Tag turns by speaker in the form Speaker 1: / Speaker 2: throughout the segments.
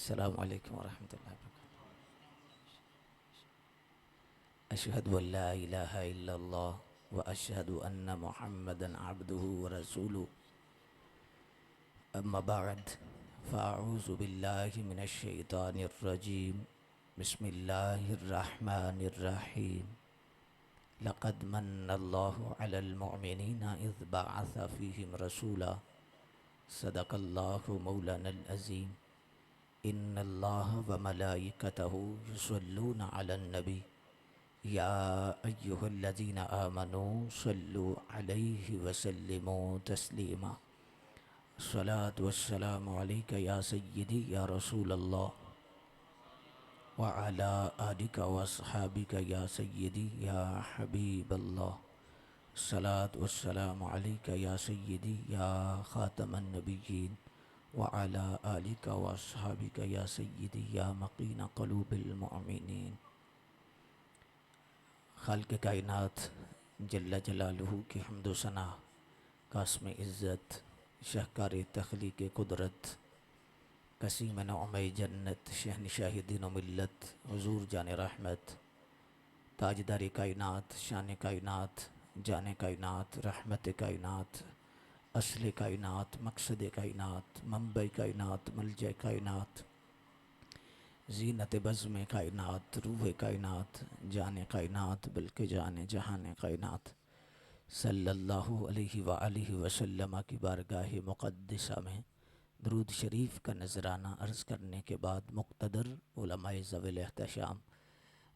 Speaker 1: अस्सलामु अलैकुम वरहमतुल्लाहि वबरकातुहू। अशहदु अल्ला इलाहा इल्लल्लाह व अशहदु अन्ना मुहम्मदन अब्दुहु व रसूलुहु। अम्मा बअद फ़अऊज़ु बिल्लाहि मिनश शैतानिर रजीम। बिस्मिल्लाहिर रहमानिर रहीम। लक़द मन्नल्लाहु अलल मुअमिनीना इज़ बअस फ़ीहिम रसूला। सदक़ल्लाहु मौलानल अज़ीम। इन्नल्लाह व मलाइकतहु युसल्लूना अलन नबी या अय्युहल्लज़ीना आमनू सल्लु अलैहि व सल्लिमू तस्लीमा। अस्सलातु वस्सलामु अलैका या सय्यदी या रसूलल्लाह व अला आलिका व अस्हाबिका या सय्यदी या हबीबल्लाह। अस्सलातु वस्सलामु अलैका या सय्यदी या ख़ातमन नबिय्यीन व अला आलिका व अस्हाबिका या सय्यदी या मकीन क़ुलूबिल मुअमिनीन। खालिक़ कायनात जल्ल जलालुहु की हम्द व सना, कास्म इज़्ज़त, शाहकार तख़लीक़ कुदरत, कसीम नौम जन्नत, शहनशाह दीन व मिल्लत, हुज़ूर जान रहमत, ताजदार कायनात, शान कायनात, जान कायनात, रहमत कायनात, असल कायनात, मकसद कायनात, मंबई कायनात, मलजा कायनात, ज़ीनत बज़्म कायनात, रूह कायनात, जान कायनात, बल्कि जान जहान कायनात सल्लल्लाहु अलैहि व आलिहि वसल्लम की बारगाह मुक़द्दसा में दरूद शरीफ का नजराना अर्ज़ करने के बाद मुक़्तदर उलमाए ज़वील एहतशाम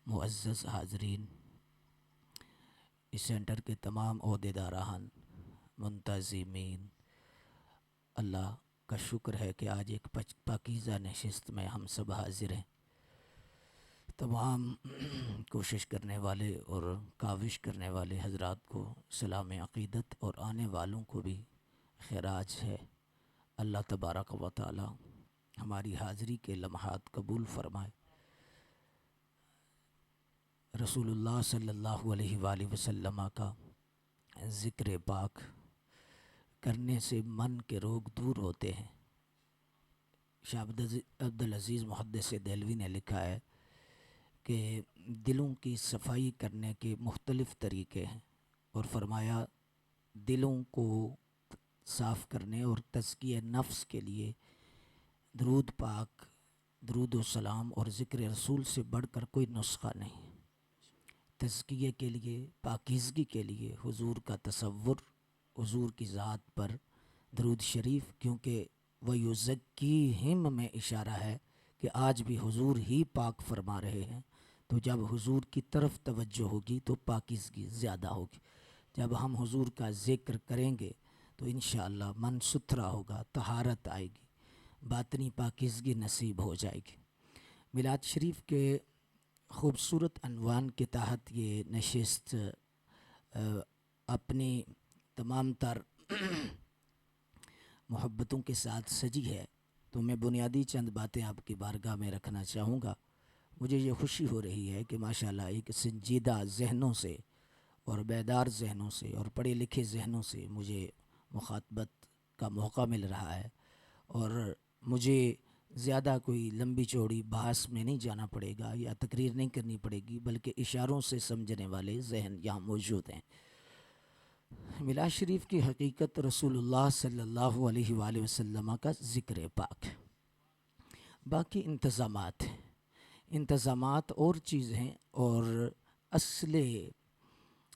Speaker 1: मुअज़्ज़ज़ हाज़रीन, इस सेंटर के तमाम ओहदेदारान, मुंतज़िमीन, अल्लाह का शुक्र है कि आज एक पाकीज़ा नशिस्त में हम सब हाज़िर हैं। तमाम कोशिश करने वाले और काविश करने वाले हज़रात को सलाम अक़ीदत और आने वालों को भी खैराज है। अल्लाह तबारक व तआला हमारी हाज़िरी के लम्हात कबूल फ़रमाए। रसूलुल्लाह सल्लल्लाहु अलैहि वसल्लम का ज़िक्र पाक करने से मन के रोग दूर होते हैं। शाह अब्दुल अज़ीज़ मुहद्दिस देहलवी ने लिखा है कि दिलों की सफाई करने के मुख्तलिफ़ तरीक़े हैं और फरमाया दिलों को साफ़ करने और तज़किया नफ्स के लिए दरूद पाक, दरूद व सलाम और ज़िक्र रसूल से बढ़कर कोई नुस्ख़ा नहीं। तज़किये के लिए, पाकीज़गी के लिए हुज़ूर का तसव्वुर, हुज़ूर की ज़ात पर दरूद शरीफ, क्योंकि वयुज़क्कीहिम में इशारा है कि आज भी हुज़ूर ही पाक फरमा रहे हैं। तो जब हुज़ूर की तरफ तवज्जो होगी तो पाकीज़गी ज़्यादा होगी। जब हम हुज़ूर का ज़िक्र करेंगे तो इंशाअल्लाह मन सुथरा होगा, तहारत आएगी, बातनी पाकीज़गी नसीब हो जाएगी। मिलाद शरीफ के ख़ूबसूरत अनवान के तहत ये नशिस्त अपनी तमाम तर मोहब्बतों के साथ सजी है। तो मैं बुनियादी चंद बातें आपकी बारगाह में रखना चाहूँगा। मुझे ये खुशी हो रही है कि माशाल्लाह एक संजीदा जहनों से और बेदार जहनों से और पढ़े लिखे जहनों से मुझे मुखातबत का मौका मिल रहा है और मुझे ज़्यादा कोई लंबी चौड़ी बहस में नहीं जाना पड़ेगा या तकरीर नहीं करनी पड़ेगी, बल्कि इशारों से समझने वाले जहन यहाँ मौजूद हैं। मिलाद शरीफ की हकीकत रसूलुल्लाह सल्लल्लाहु अलैहि वसल्लम का ज़िक्र पाक, बाकी इंतज़ामात हैं। इंतज़ामात और चीज़ हैं और असले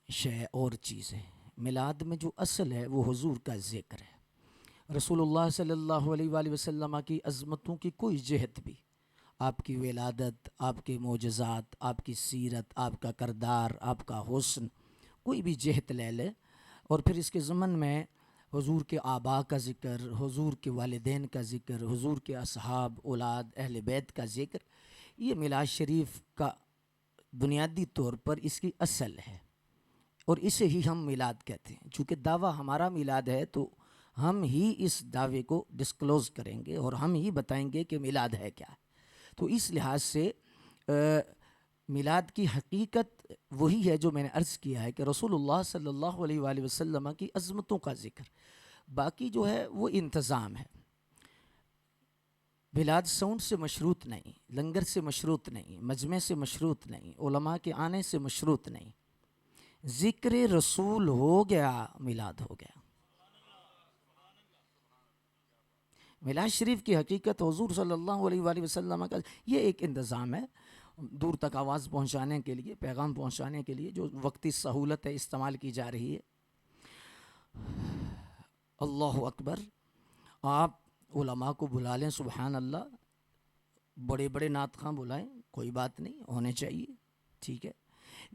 Speaker 1: शय और चीज़ है। मिलाद में जो असल है वो हुज़ूर का ज़िक्र है। रसूलुल्लाह सल्लल्लाहु अलैहि वसल्लम की अज़मतों की कोई जहत भी, आपकी विलादत, आपके मोजज़ात, आपकी सीरत, आपका करदार, आपका हुस्न, कोई भी जहत ले ले और फिर इसके ज़मन में हुज़ूर के आबा का ज़िक्र, हुज़ूर के वालिदैन का ज़िक्र, हुज़ूर के असहाब, औलाद, अहले बैत का ज़िक्र, ये मिलाद शरीफ का बुनियादी तौर पर इसकी असल है और इसे ही हम मिलाद कहते हैं। चूँकि दावा हमारा मिलाद है तो हम ही इस दावे को डिस्क्लोज़ करेंगे और हम ही बताएंगे कि मिलाद है क्या। तो इस लिहाज से मिलाद की हकीकत वही है जो मैंने अर्ज़ किया है कि रसूलुल्लाह सल्लल्लाहु अलैहि वसल्लम की अज़मतों का ज़िक्र, बाकी जो है वो इंतज़ाम है। बिलाद साउंड से मशरूत नहीं, लंगर से मशरूत नहीं, मजमे से मशरूत नहीं, उलमा के आने से मशरूत नहीं। ज़िक्र रसूल हो गया, मिलाद हो गया। मिलाद शरीफ की हकीकत हुजूर सल्लल्लाहु अलैहि वसल्लम का ये एक इंतज़ाम है दूर तक आवाज़ पहुँचाने के लिए, पैगाम पहुँचाने के लिए, जो वक्ती सहूलत है इस्तेमाल की जा रही है। अल्लाहु अकबर। आप उलमा को बुला लें, सुबहान अल्लाह, बड़े बड़े नात खां बुलाएं, कोई बात नहीं, होने चाहिए, ठीक है।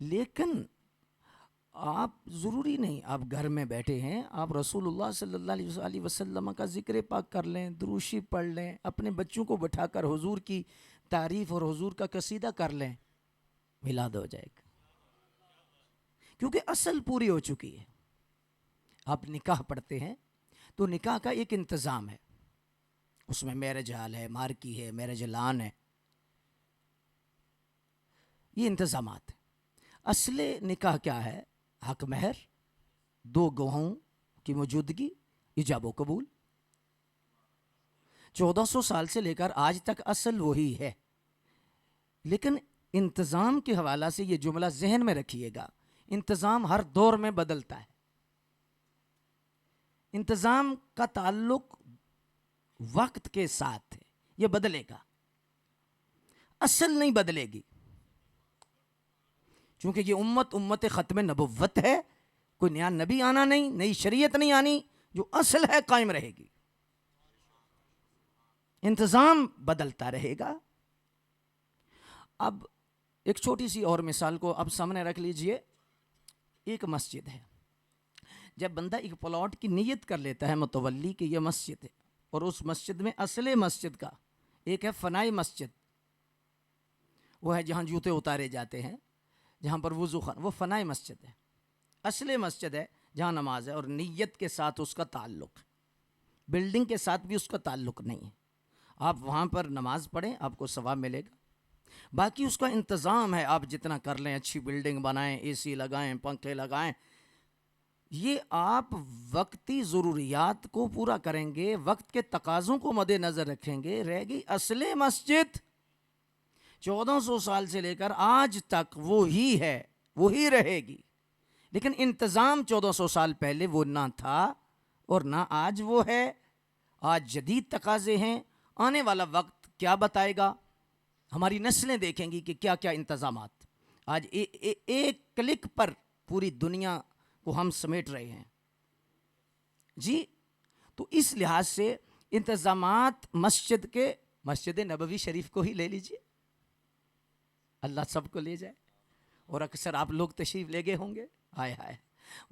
Speaker 1: लेकिन आप ज़रूरी नहीं आप घर में बैठे हैं, आप रसूलुल्लाह सल्लल्लाहु अलैहि वसल्लम का ज़िक्र पाक कर लें, दुरूशी पढ़ लें, अपने बच्चों को बिठाकर हुजूर की तारीफ़ और हुजूर का कसीदा कर लें, मिलाद हो जाएगा। क्योंकि असल पूरी हो चुकी है। आप निकाह पढ़ते हैं तो निकाह का एक इंतज़ाम है, उसमें मैरिज हाल है, मार्की है, मैरिज लान है, ये इंतज़ामात है। असले निकाह क्या है? हक महर, दो गवाहों की मौजूदगी, इजाबो कबूल। 1400 साल से लेकर आज तक असल वही है। लेकिन इंतज़ाम के हवाला से ये जुमला जहन में रखिएगा, इंतज़ाम हर दौर में बदलता है। इंतज़ाम का ताल्लुक वक्त के साथ है, ये बदलेगा, असल नहीं बदलेगी। क्योंकि ये उम्मत ख़त्म नबुव्वत है, कोई नया नबी आना नहीं, नई शरीयत नहीं आनी, जो असल है कायम रहेगी। इंतज़ाम बदलता रहेगा। अब एक छोटी सी और मिसाल को अब सामने रख लीजिए। एक मस्जिद है, जब बंदा एक प्लॉट की नीयत कर लेता है मुतवल्ली की यह मस्जिद है, और उस मस्जिद में असले मस्जिद का एक है फनाई मस्जिद, वो है जहाँ जूते उतारे जाते हैं, जहाँ पर वुज़ू खान, वो फनाई मस्जिद है। असले मस्जिद है जहाँ नमाज है, और नीयत के साथ उसका ताल्लुक़, बिल्डिंग के साथ भी उसका ताल्लुक़ नहीं है। आप वहाँ पर नमाज पढ़ें, आपको सवाब मिलेगा। बाकी उसका इंतज़ाम है, आप जितना कर लें, अच्छी बिल्डिंग बनाएं, एसी लगाएं, पंखे लगाएं, ये आप वक्ती ज़रूरियात को पूरा करेंगे, वक्त के तकाज़ों को मद्देनज़र रखेंगे। रहेगी असले मस्जिद 1400 साल से लेकर आज तक वो ही है, वो ही रहेगी। लेकिन इंतज़ाम 1400 साल पहले वो ना था और ना आज वो है। आज जदीद तकाज़े हैं, आने वाला वक्त क्या बताएगा, हमारी नस्लें देखेंगी कि क्या क्या इंतज़ामात आज एक क्लिक पर पूरी दुनिया को हम समेट रहे हैं जी। तो इस लिहाज से इंतज़ामात मस्जिद के, मस्जिद नबवी शरीफ को ही ले लीजिए, अल्लाह सबको ले जाए। और अक्सर आप लोग तशरीफ़ ले गए होंगे, हाय हाय,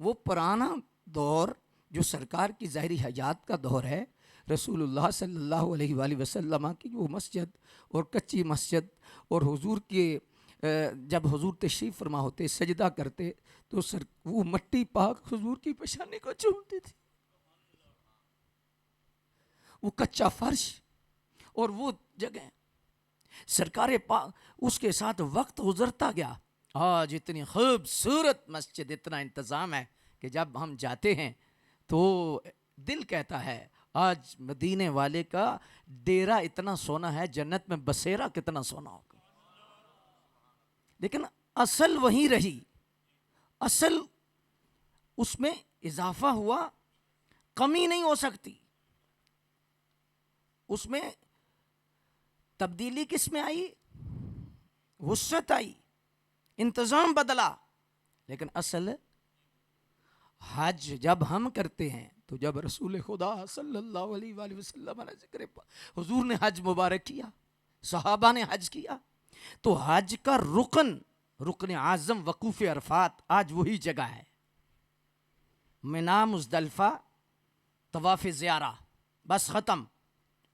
Speaker 1: वो पुराना दौर जो सरकार की ज़ाहिरी हयात का दौर है, रसूलुल्लाह सल्लल्लाहु अलैहि वसल्लम की वो मस्जिद और कच्ची मस्जिद, और हुजूर के जब हुजूर तशरीफ़ फरमा होते, सजदा करते, तो सर वो मट्टी पाक हुजूर की पेशानी को चूमती थी, वो कच्चा फर्श और वो जगह सरकार पाक, उसके साथ वक्त गुजरता गया। आज इतनी खूबसूरत मस्जिद, इतना इंतज़ाम है कि जब हम जाते हैं तो दिल कहता है आज मदीने वाले का डेरा इतना सोना है, जन्नत में बसेरा कितना सोना होगा। लेकिन असल वहीं रही, असल उसमें इजाफा हुआ, कमी नहीं हो सकती। उसमें तब्दीली किस में आई? वुसअत आई, इंतज़ाम बदला। लेकिन असल हज जब हम करते हैं, तो जब रसूल खुदा सल्लल्लाहु अलैहि वसल्लम ने जिक्र, हुजूर ने हज मुबारक किया, सहाबा ने हज किया, तो हज का रुकन आज़म वकूफ़ अरफात आज वही जगह है। मिना मुज़दलिफ़ा तवाफ़ ज़ियारा, बस ख़त्म।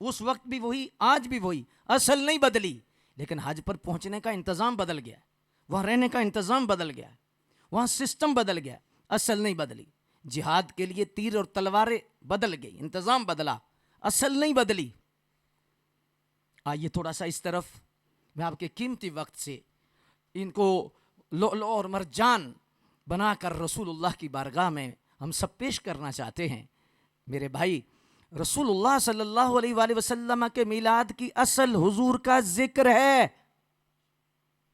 Speaker 1: उस वक्त भी वही, आज भी वही, असल नहीं बदली। लेकिन हज पर पहुंचने का इंतज़ाम बदल गया, वहाँ रहने का इंतज़ाम बदल गया, वहाँ सिस्टम बदल गया, असल नहीं बदली। जिहाद के लिए तीर और तलवारें बदल गई, इंतज़ाम बदला, असल नहीं बदली। आइए थोड़ा सा इस तरफ, मैं आपके कीमती वक्त से इनको लो और मरजान बनाकर रसूलुल्लाह की बारगाह में हम सब पेश करना चाहते हैं। मेरे भाई, रसूलुल्लाह सल्लल्लाहु अलैहि वसल्लम के मिलाद की असल हुजूर का जिक्र है,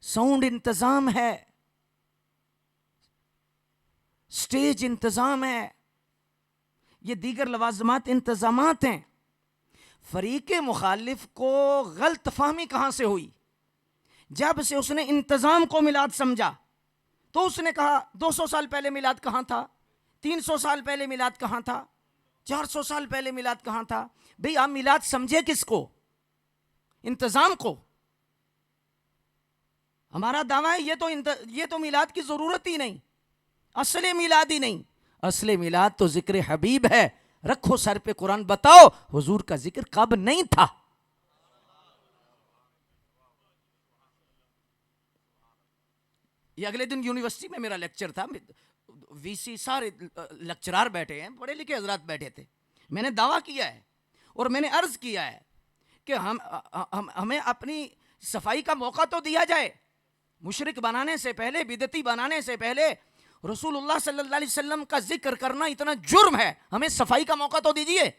Speaker 1: साउंड इंतजाम है, स्टेज इंतजाम है, ये दीगर लवाजमात इंतजामात हैं। फरीके मुखालिफ को गलत फहमी कहां से हुई? जब से उसने इंतजाम को मिलाद समझा तो उसने कहा 200 साल पहले मिलाद कहां था, 300 साल पहले मिलाद कहां था, 400 साल पहले मिलाद कहां था? भाई आप मिलाद समझे किसको? इंतजाम को। हमारा दावा है ये तो मिलाद की जरूरत ही नहीं, असले मिलाद ही नहीं। असले मिलाद तो जिक्र हबीब है। रखो सर पे कुरान, बताओ हुजूर का जिक्र कब नहीं था? ये अगले दिन यूनिवर्सिटी में मेरा लेक्चर था, वीसी सारे लेक्चरार बैठे हैं, पढ़े लिखे हजरात बैठे थे। मैंने दावा किया है और मैंने अर्ज किया है कि हमें अपनी सफाई का मौका तो दिया जाए। मुशरिक बनाने से पहले, बिदती बनाने से पहले रसूलुल्लाह सल्लल्लाहु अलैहि वसल्लम का जिक्र करना इतना जुर्म है, हमें सफाई का मौका तो दीजिए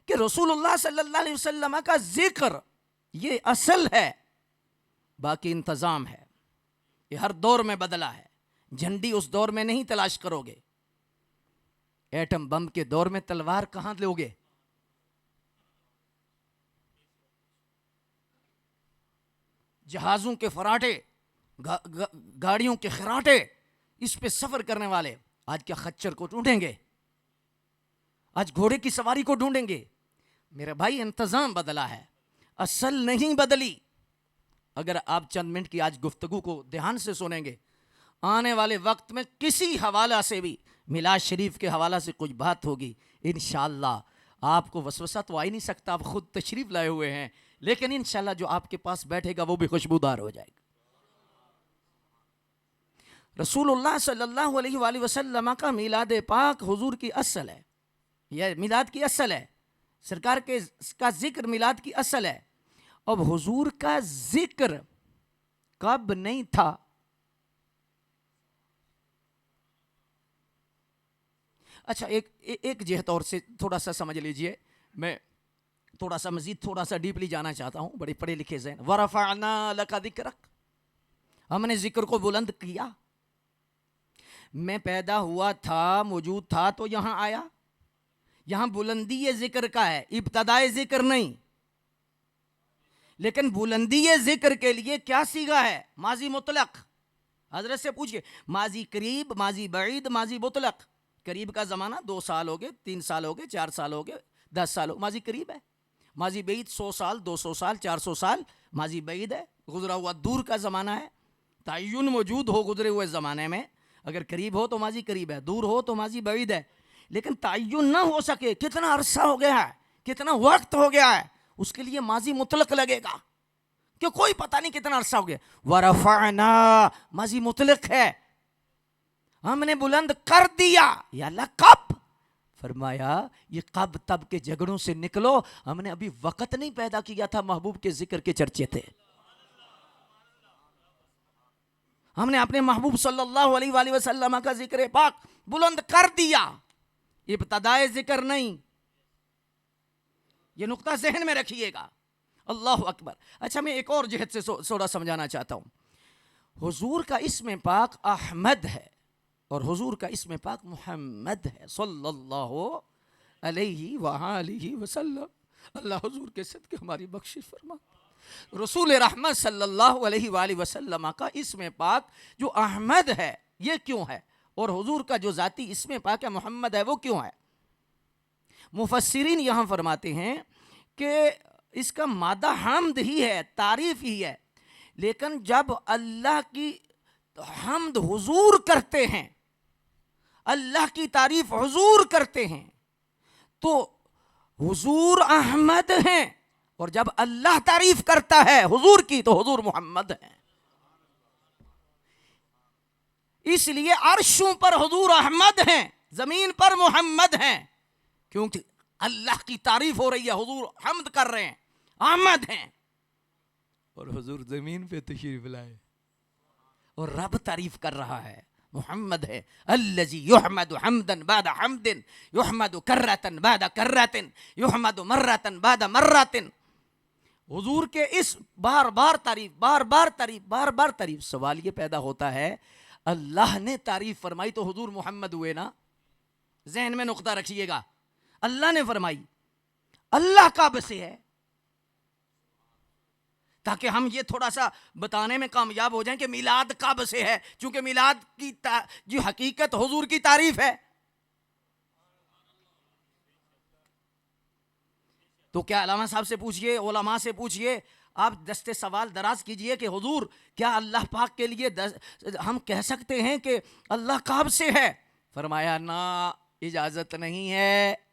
Speaker 1: कि रसूलुल्लाह सल्लल्लाहु अलैहि वसल्लम का जिक्र ये असल है, बाकी इंतजाम है। ये हर दौर में बदला है। झंडी उस दौर में नहीं तलाश करोगे। एटम बम के दौर में तलवार कहां लोगे? जहाजों के फराटे, गाड़ियों के खराटे, इस पे सफर करने वाले आज क्या खच्चर को ढूंढेंगे? आज घोड़े की सवारी को ढूंढेंगे? मेरे भाई इंतजाम बदला है, असल नहीं बदली। अगर आप चंद मिनट की आज गुफ्तगू को ध्यान से सुनेंगे, आने वाले वक्त में किसी हवाला से भी, मिलाद शरीफ के हवाला से कुछ बात होगी, इंशाअल्लाह आपको वसवसा तो आ ही नहीं सकता, आप खुद तशरीफ लाए हुए हैं, लेकिन इंशाअल्लाह जो आपके पास बैठेगा वो भी खुशबूदार हो जाएगा। रसूलुल्लाह सल्लल्लाहु अलैहि वसल्लम का मिलाद पाक हुजूर की असल है, यह मिलाद की असल है। सरकार के का जिक्र मिलाद की असल है। अब हुजूर का जिक्र कब नहीं था? अच्छा, एक जिहत और से थोड़ा सा समझ लीजिए। मैं थोड़ा सा मजीद थोड़ा सा डीपली जाना चाहता हूं। बड़े पढ़े लिखे ज़हन। वरफ़अना लका ज़िक्रक, हमने जिक्र को बुलंद किया। मैं पैदा हुआ था, मौजूद था तो यहां आया। यहां बुलंदी ये जिक्र का है, इब्तदाए जिक्र नहीं। लेकिन बुलंदी ये जिक्र के लिए क्या सीगा है? माजी मुतलक। हजरत से पूछिए, माजी करीब, माजी बईद, माजी मुतलक। करीब का ज़माना 2 साल हो गए, 3 साल हो गए, 4 साल हो गए, 10 साल हो, माजी करीब है। माजी बईद 100 साल, 200 साल, 400 साल माजी बईद है, गुजरा हुआ दूर का ज़माना है। तय्युन मौजूद हो गुजरे हुए ज़माने में, अगर करीब हो तो माजी करीब है, दूर हो तो माजी बईद है। लेकिन तय्युन ना हो सके, कितना अरसा हो गया है, कितना वक्त हो गया है, उसके लिए माजी मुतलक लगेगा कि कोई पता नहीं कितना अरसा हो गया। वरफ़अना माजी मुतलक है, हमने बुलंद कर दिया। या अल्लाह कब? फरमाया ये कब तब के झगड़ों से निकलो, हमने अभी वक्त नहीं पैदा किया था, महबूब के जिक्र के चर्चे थे। हमने अपने महबूब सल्लल्लाहु अलैहि वसल्लम का जिक्र पाक बुलंद कर दिया, इब्तदाए जिक्र नहीं। ये नुक्ता जहन में रखिएगा। अल्लाहु अकबर। अच्छा, मैं एक और जिहत से थोड़ा समझाना चाहता हूं। हुजूर का इस्म पाक अहमद है और हुजूर का इस्म पाक मुहम्मद है सल्लल्लाहु अलैहि वसल्लम। अल्लाह हुजूर के सदके हमारी बख्शिश फरमा। रसूल रहमत सल्लल्लाहु अलैहि वसल्लम का इस्म पाक जो अहमद है, ये क्यों है? और हुजूर का जो ज़ाती इस्म पाक है मुहम्मद है, वो क्यों है? मुफस्सिरीन यहाँ फरमाते हैं कि इसका मादा हम्द ही है, तारीफ ही है। लेकिन जब अल्लाह की हम्द हुजूर करते हैं, अल्लाह की तारीफ हुजूर करते हैं, तो हुजूर अहमद हैं। और जब अल्लाह तारीफ करता है हुजूर की, तो हुजूर मोहम्मद हैं। इसलिए अर्शों पर हुजूर अहमद हैं, जमीन पर मोहम्मद हैं, क्योंकि अल्लाह की तारीफ हो रही है, हुजूर हम्द कर रहे हैं, अहमद हैं। और हुजूर जमीन पे तशरीफ लाए और रब तारीफ कर रहा है, मुहम्मद है। अल्लज़ी युहमदु हम्दन बाद हम्दिन, युहमदु कर्रतन बाद कर्रतिन, युहमदु मर्रतन बाद मर्रतिन। हुजूर के इस बार बार तारीफ, बार बार तारीफ, बार बार तारीफ। सवाल ये पैदा होता है, अल्लाह ने तारीफ फरमाई तो हुजूर मोहम्मद हुए ना। जहन में नुक्ता रखिएगा, अल्लाह ने फरमाई, अल्लाह कब से है, ताकि हम ये थोड़ा सा बताने में कामयाब हो जाएं कि मिलाद कब से है। क्योंकि मिलाद की जो हकीकत हुजूर की तारीफ है। तो क्या अल्लामा साहब से पूछिए, उलमा से पूछिए, आप दस्ते सवाल दराज कीजिए कि हुजूर क्या अल्लाह पाक के लिए हम कह सकते हैं कि अल्लाह कब से है? फरमाया ना, इजाजत नहीं है।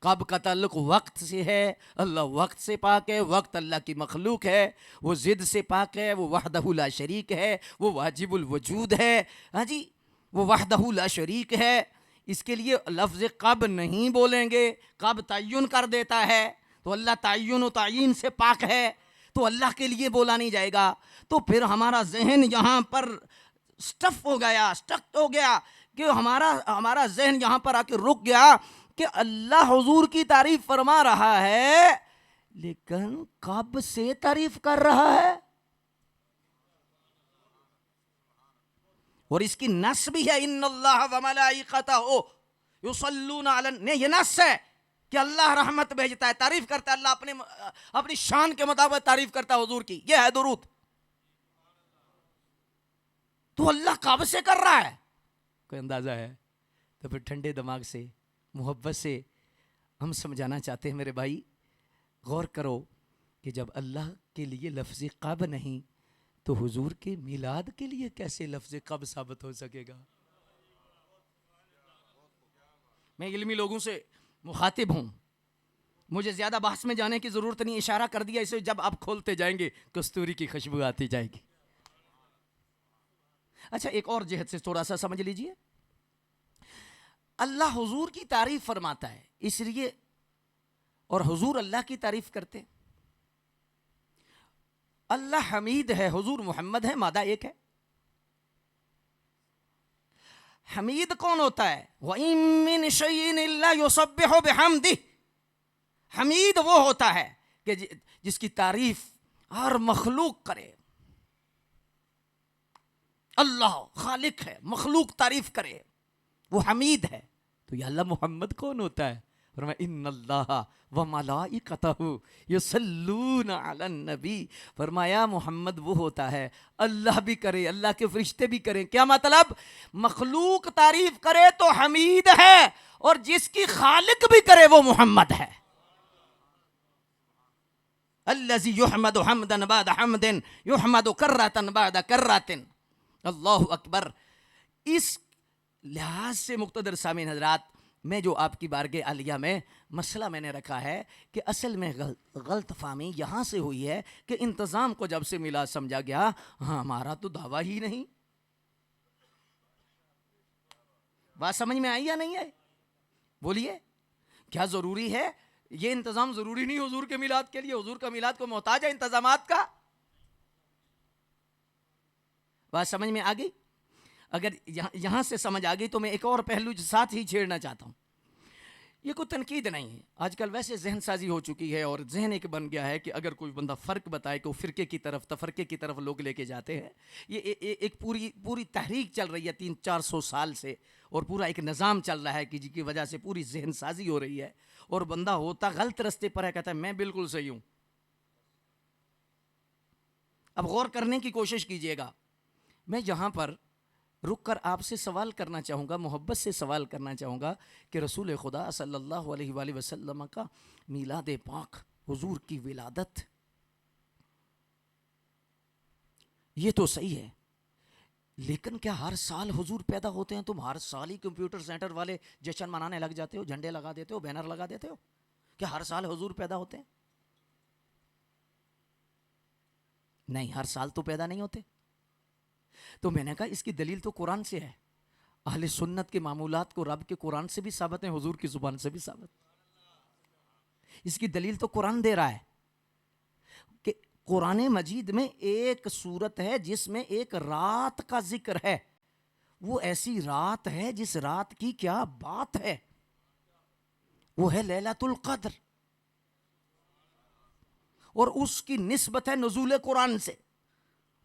Speaker 1: कब का ताल्लुक वक्त से है। अल्लाह वक्त से पाक है, वक्त अल्लाह की मखलूक है। वो जिद से पाक है, वो वहदहु ला शरीक है, वो वाजिबुल वजूद है। हाँ जी, वो वहदहु ला शरीक है। इसके लिए लफ्ज़ कब नहीं बोलेंगे। कब तय्युन कर देता है, तो अल्लाह तय्युन तयीन से पाक है, तो अल्लाह के लिए बोला नहीं जाएगा। तो फिर हमारा जहन यहाँ पर स्टफ हो गया, स्टक हो गया कि हमारा जहन यहाँ पर आके रुक गया कि अल्लाह हुजूर की तारीफ फरमा रहा है, लेकिन कब से तारीफ कर रहा है। और इसकी नस भी है, इन्नल्लाह व मलाइकतहु युसल्लूना अलन, ने ये नस है कि अल्लाह रहमत भेजता है, तारीफ करता है। अल्लाह अपनी शान के मुताबिक तारीफ करता है हुजूर की। यह है दुरूद। तो अल्लाह कब से कर रहा है, कोई अंदाजा है? तो फिर ठंडे दिमाग से, मोहब्बत से हम समझाना चाहते हैं मेरे भाई, गौर करो कि जब अल्लाह के लिए लफ्ज़ कब नहीं, तो हुजूर के मिलाद के लिए कैसे लफ्ज़ कब साबित हो सकेगा? मैं इल्मी लोगों से मुखातिब हूँ, मुझे ज़्यादा बहस में जाने की ज़रूरत नहीं। इशारा कर दिया, इसे जब आप खोलते जाएंगे कस्तूरी की खुशबू आती जाएगी। अच्छा, एक और जिहत से थोड़ा सा समझ लीजिए। अल्लाह हुजूर की तारीफ फरमाता है इसलिए, और हुजूर अल्लाह की तारीफ करते हैं। अल्लाह हमीद है, हुजूर मोहम्मद है, मादा एक है। हमीद कौन होता है? व इन मिन शैइन इल्ला युसब्बिहु बिहम्दिह। हमीद वो होता है कि जिसकी तारीफ हर मखलूक करे। अल्लाह खालिक है, मखलूक तारीफ करे, वो हमीद है। तो ये अल्लाह मोहम्मद कौन होता है? फरमाया इन्नल्लाह व मलाइकतहु युसल्लूना अलन नबी। फरमाया मोहम्मद वो होता है, अल्लाह भी करे, अल्लाह के फरिश्ते भी करें। क्या मतलब? मखलूक तारीफ करे तो हमीद है, और जिसकी खालिक भी करे वो मोहम्मद है। अल्लज़ी युहमदु हम्दन बाद हम्दिन, युहमदु कर्रतन बाद कर्रतिन। अल्लाहु अकबर। इस लिहाज से मुक़्तदर सामीन हज़रात, मैं जो आपकी बारगाह आलिया में मसला मैंने रखा है कि असल में गलत फहमी यहाँ से हुई है कि इंतज़ाम को जब से मिला समझा गया, हाँ हमारा तो दावा ही नहीं। बात समझ में आई या नहीं है? बोलिए, क्या ज़रूरी है ये इंतज़ाम? ज़रूरी नहीं हुजूर के मिलाद के लिए। हुजूर का मिलाद को मोहताज है इंतज़ामात का। बात समझ में आ गई? अगर यहाँ से समझ आ गई तो मैं एक और पहलू साथ ही छेड़ना चाहता हूँ। ये कोई तनकीद नहीं है, आजकल वैसे जहन साजी हो चुकी है और जहन एक बन गया है कि अगर कोई बंदा फ़र्क बताए तो फ़िरके की तरफ, तफरके की तरफ लोग लेके जाते हैं। ये एक पूरी तहरीक चल रही है 300-400 साल से, और पूरा एक निज़ाम चल रहा है कि जिसकी वजह से पूरी जहन साजी हो रही है, और बंदा होता गलत रास्ते पर है, कहता है मैं बिल्कुल सही हूँ। अब गौर करने की कोशिश कीजिएगा। मैं यहाँ पर रुक कर आपसे सवाल करना चाहूँगा, मोहब्बत से सवाल करना चाहूँगा कि रसूल खुदा सल्लल्लाहु अलैहि वसल्लम का मीलाद पाक, हुजूर की विलादत, ये तो सही है, लेकिन क्या हर साल हुजूर पैदा होते हैं? तुम हर साल ही कंप्यूटर सेंटर वाले जश्न मनाने लग जाते हो, झंडे लगा देते हो, बैनर लगा देते हो। क्या हर साल हुजूर पैदा होते हैं? नहीं, हर साल तो पैदा नहीं होते। तो मैंने कहा इसकी दलील तो कुरान से है। अहले सुन्नत के मामूलात को रब के कुरान से भी साबित है, हुजूर की जुबान से भी साबित। इसकी दलील तो कुरान दे रहा है कि कुरान मजीद में एक सूरत है जिसमें एक रात का जिक्र है, वो ऐसी रात है जिस रात की क्या बात है, वो है लैलतुल कद्र, और उसकी निस्बत है नुज़ूल कुरान से।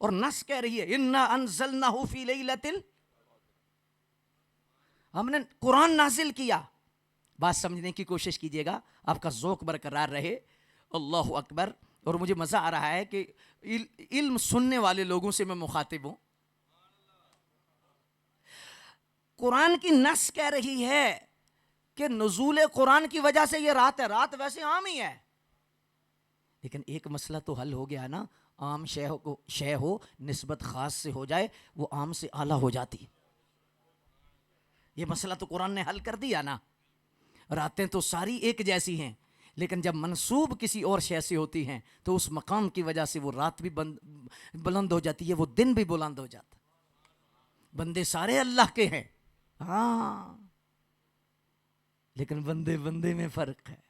Speaker 1: और नस कह रही है इन्ना अंज़लनाहु फी लैलतिल, हमने कुरान नाजिल किया। बात समझने की कोशिश कीजिएगा, आपका ज़ौक़ बरकरार रहे। अल्लाहु अकबर। और मुझे मज़ा आ रहा है कि इल्म सुनने वाले लोगों से मैं मुखातिब हूँ। कुरान की नस कह रही है कि नुज़ूल कुरान की वजह से ये रात है। रात वैसे आम ही है, लेकिन एक मसला तो हल हो गया ना, आम शय हो निस्बत ख़ास से हो जाए, वो आम से आला हो जाती। ये मसला तो कुरान ने हल कर दिया ना। रातें तो सारी एक जैसी हैं, लेकिन जब मंसूब किसी और शय से होती हैं तो उस मकाम की वजह से वो रात भी बुलंद हो जाती है, वो दिन भी बुलंद हो जाता। बंदे सारे अल्लाह के हैं, हाँ, लेकिन बंदे बंदे में फर्क है।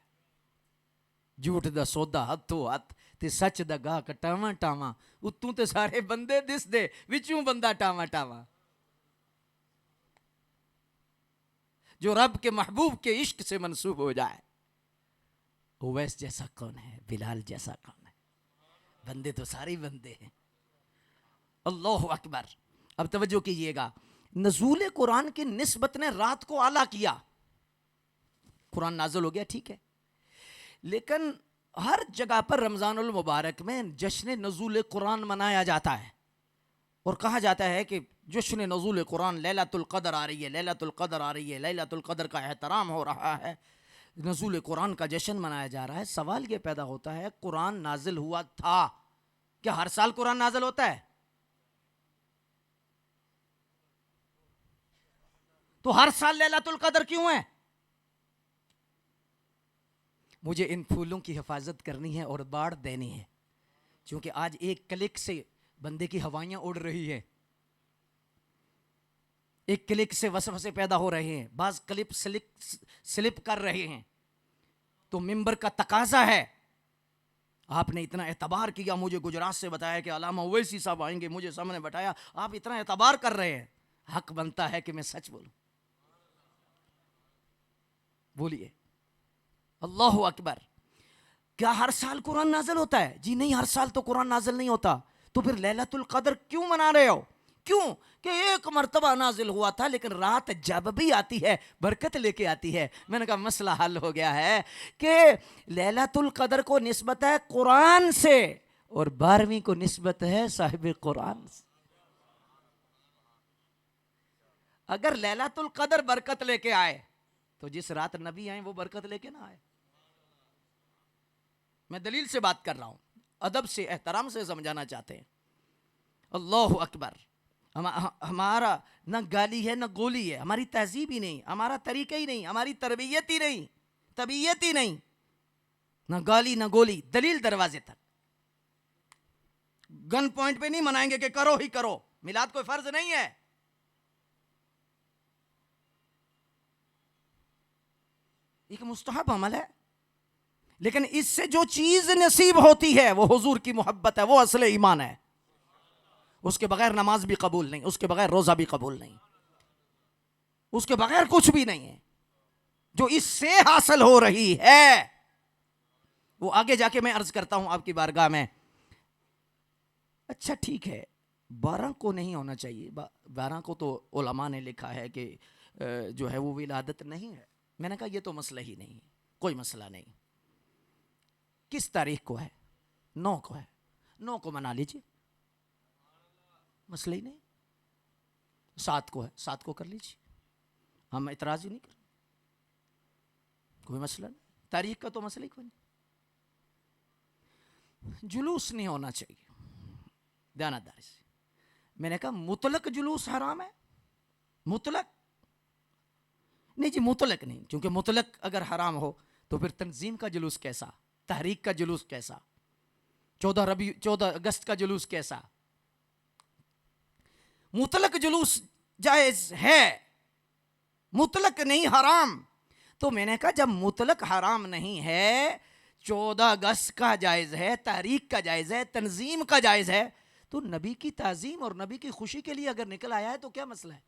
Speaker 1: झूठ दा सौदा हथों हथ ते सच दा गाहक टावा टावा, उत्तों ते सारे बंदे दिसदे, विचों बंदा टावा टावा। जो रब के महबूब के इश्क से मंसूब हो जाए, ओवैस जैसा कौन है, बिलाल जैसा कौन है, बंदे तो सारे बंदे हैं। अल्लाहु अकबर। अब तवज्जो कीजिएगा, नज़ूल कुरान की निस्बत ने रात को आला किया। कुरान नाज़िल हो गया, ठीक है, लेकिन हर जगह पर रमज़ानुल मुबारक में जश्न नज़ूल कुरान मनाया जाता है और कहा जाता है कि जश्न नज़ूल कुरान, लैलतुल क़द्र आ रही है, लैलतुल क़द्र आ रही है, लैलतुल क़द्र का एहतराम हो रहा है, नज़ूल कुरान का जश्न मनाया जा रहा है। सवाल ये पैदा होता है, कुरान नाजिल हुआ था, क्या हर साल कुरान नाजिल होता है? तो हर साल लैलतुल क़द्र क्यों है? मुझे इन फूलों की हिफाजत करनी है और बाढ़ देनी है, क्योंकि आज एक क्लिक से बंदे की हवाइयां उड़ रही है, एक क्लिक से वसवसे पैदा हो रहे हैं, बाज क्लिप स्लिप कर रहे हैं। तो मिंबर का तकाजा है, आपने इतना एतबार किया, मुझे गुजरात से बताया कि अल्लामा ओवैसी साहब आएंगे, मुझे सामने बताया, आप इतना एतबार कर रहे हैं, हक बनता है कि मैं सच बोलूं। बोलिए अल्लाहु अकबर। क्या हर साल कुरान नाजिल होता है? जी नहीं, हर साल तो कुरान नाजिल नहीं होता। तो फिर लैलतुल क़द्र क्यों मना रहे हो? क्यों? कि एक मर्तबा नाजिल हुआ था, लेकिन रात जब भी आती है बरकत लेके आती है। मैंने कहा मसला हल हो गया है कि लैलतुल क़द्र को निस्बत है कुरान से और 12वीं को निस्बत है साहिब कुरान से। अगर लैलतुल क़द्र बरकत लेके आए तो जिस रात नबी आए वो बरकत लेके ना आए। मैं दलील से बात कर रहा हूं, अदब से एहतराम से समझाना चाहते हैं। अल्लाहु अकबर। हमारा न गाली है न गोली है, हमारी तहजीब ही नहीं, हमारा तरीका ही नहीं, हमारी तरबियत ही नहीं, तबीयत ही नहीं, न गाली न गोली, दलील दरवाजे तक। गन पॉइंट पे नहीं मनाएंगे कि करो ही करो, मिलाद कोई फर्ज नहीं है। एक मुस्तहब अमल है, लेकिन इससे जो चीज नसीब होती है वो हुजूर की मोहब्बत है, वो असल ईमान है। उसके बगैर नमाज भी कबूल नहीं, उसके बगैर रोजा भी कबूल नहीं, उसके बगैर कुछ भी नहीं है। जो इससे हासिल हो रही है वो आगे जाके मैं अर्ज करता हूं आपकी बारगाह में। अच्छा ठीक है, 12 को नहीं होना चाहिए, 12 को तो उलमा ने लिखा है कि जो है वो विलादत नहीं है। मैंने कहा ये तो मसला ही नहीं, कोई मसला नहीं। किस तारीख को है? 9 को है, 9 को मना लीजिए, मसला ही नहीं। 7 को है, 7 को कर लीजिए, हम इतराज ही नहीं कर, कोई मसला नहीं। तारीख का तो मसला ही कोई नहीं। जुलूस नहीं होना चाहिए, ध्यानदारी से। मैंने कहा मुतलक जुलूस हराम है? मुतलक नहीं जी, मुतलक नहीं, क्योंकि मुतलक अगर हराम हो तो फिर तंजीम का जुलूस कैसा, तहरीक का जुलूस कैसा, 14 अगस्त का जुलूस कैसा? मुतलक जुलूस जायज है, मुतलक नहीं हराम। तो मैंने कहा जब मुतलक हराम नहीं है, 14 अगस्त का जायज है, तहरीक का जायज है, तंजीम का जायज है, तो नबी की ताजीम और नबी की खुशी के लिए अगर निकल आया है तो क्या मसला है?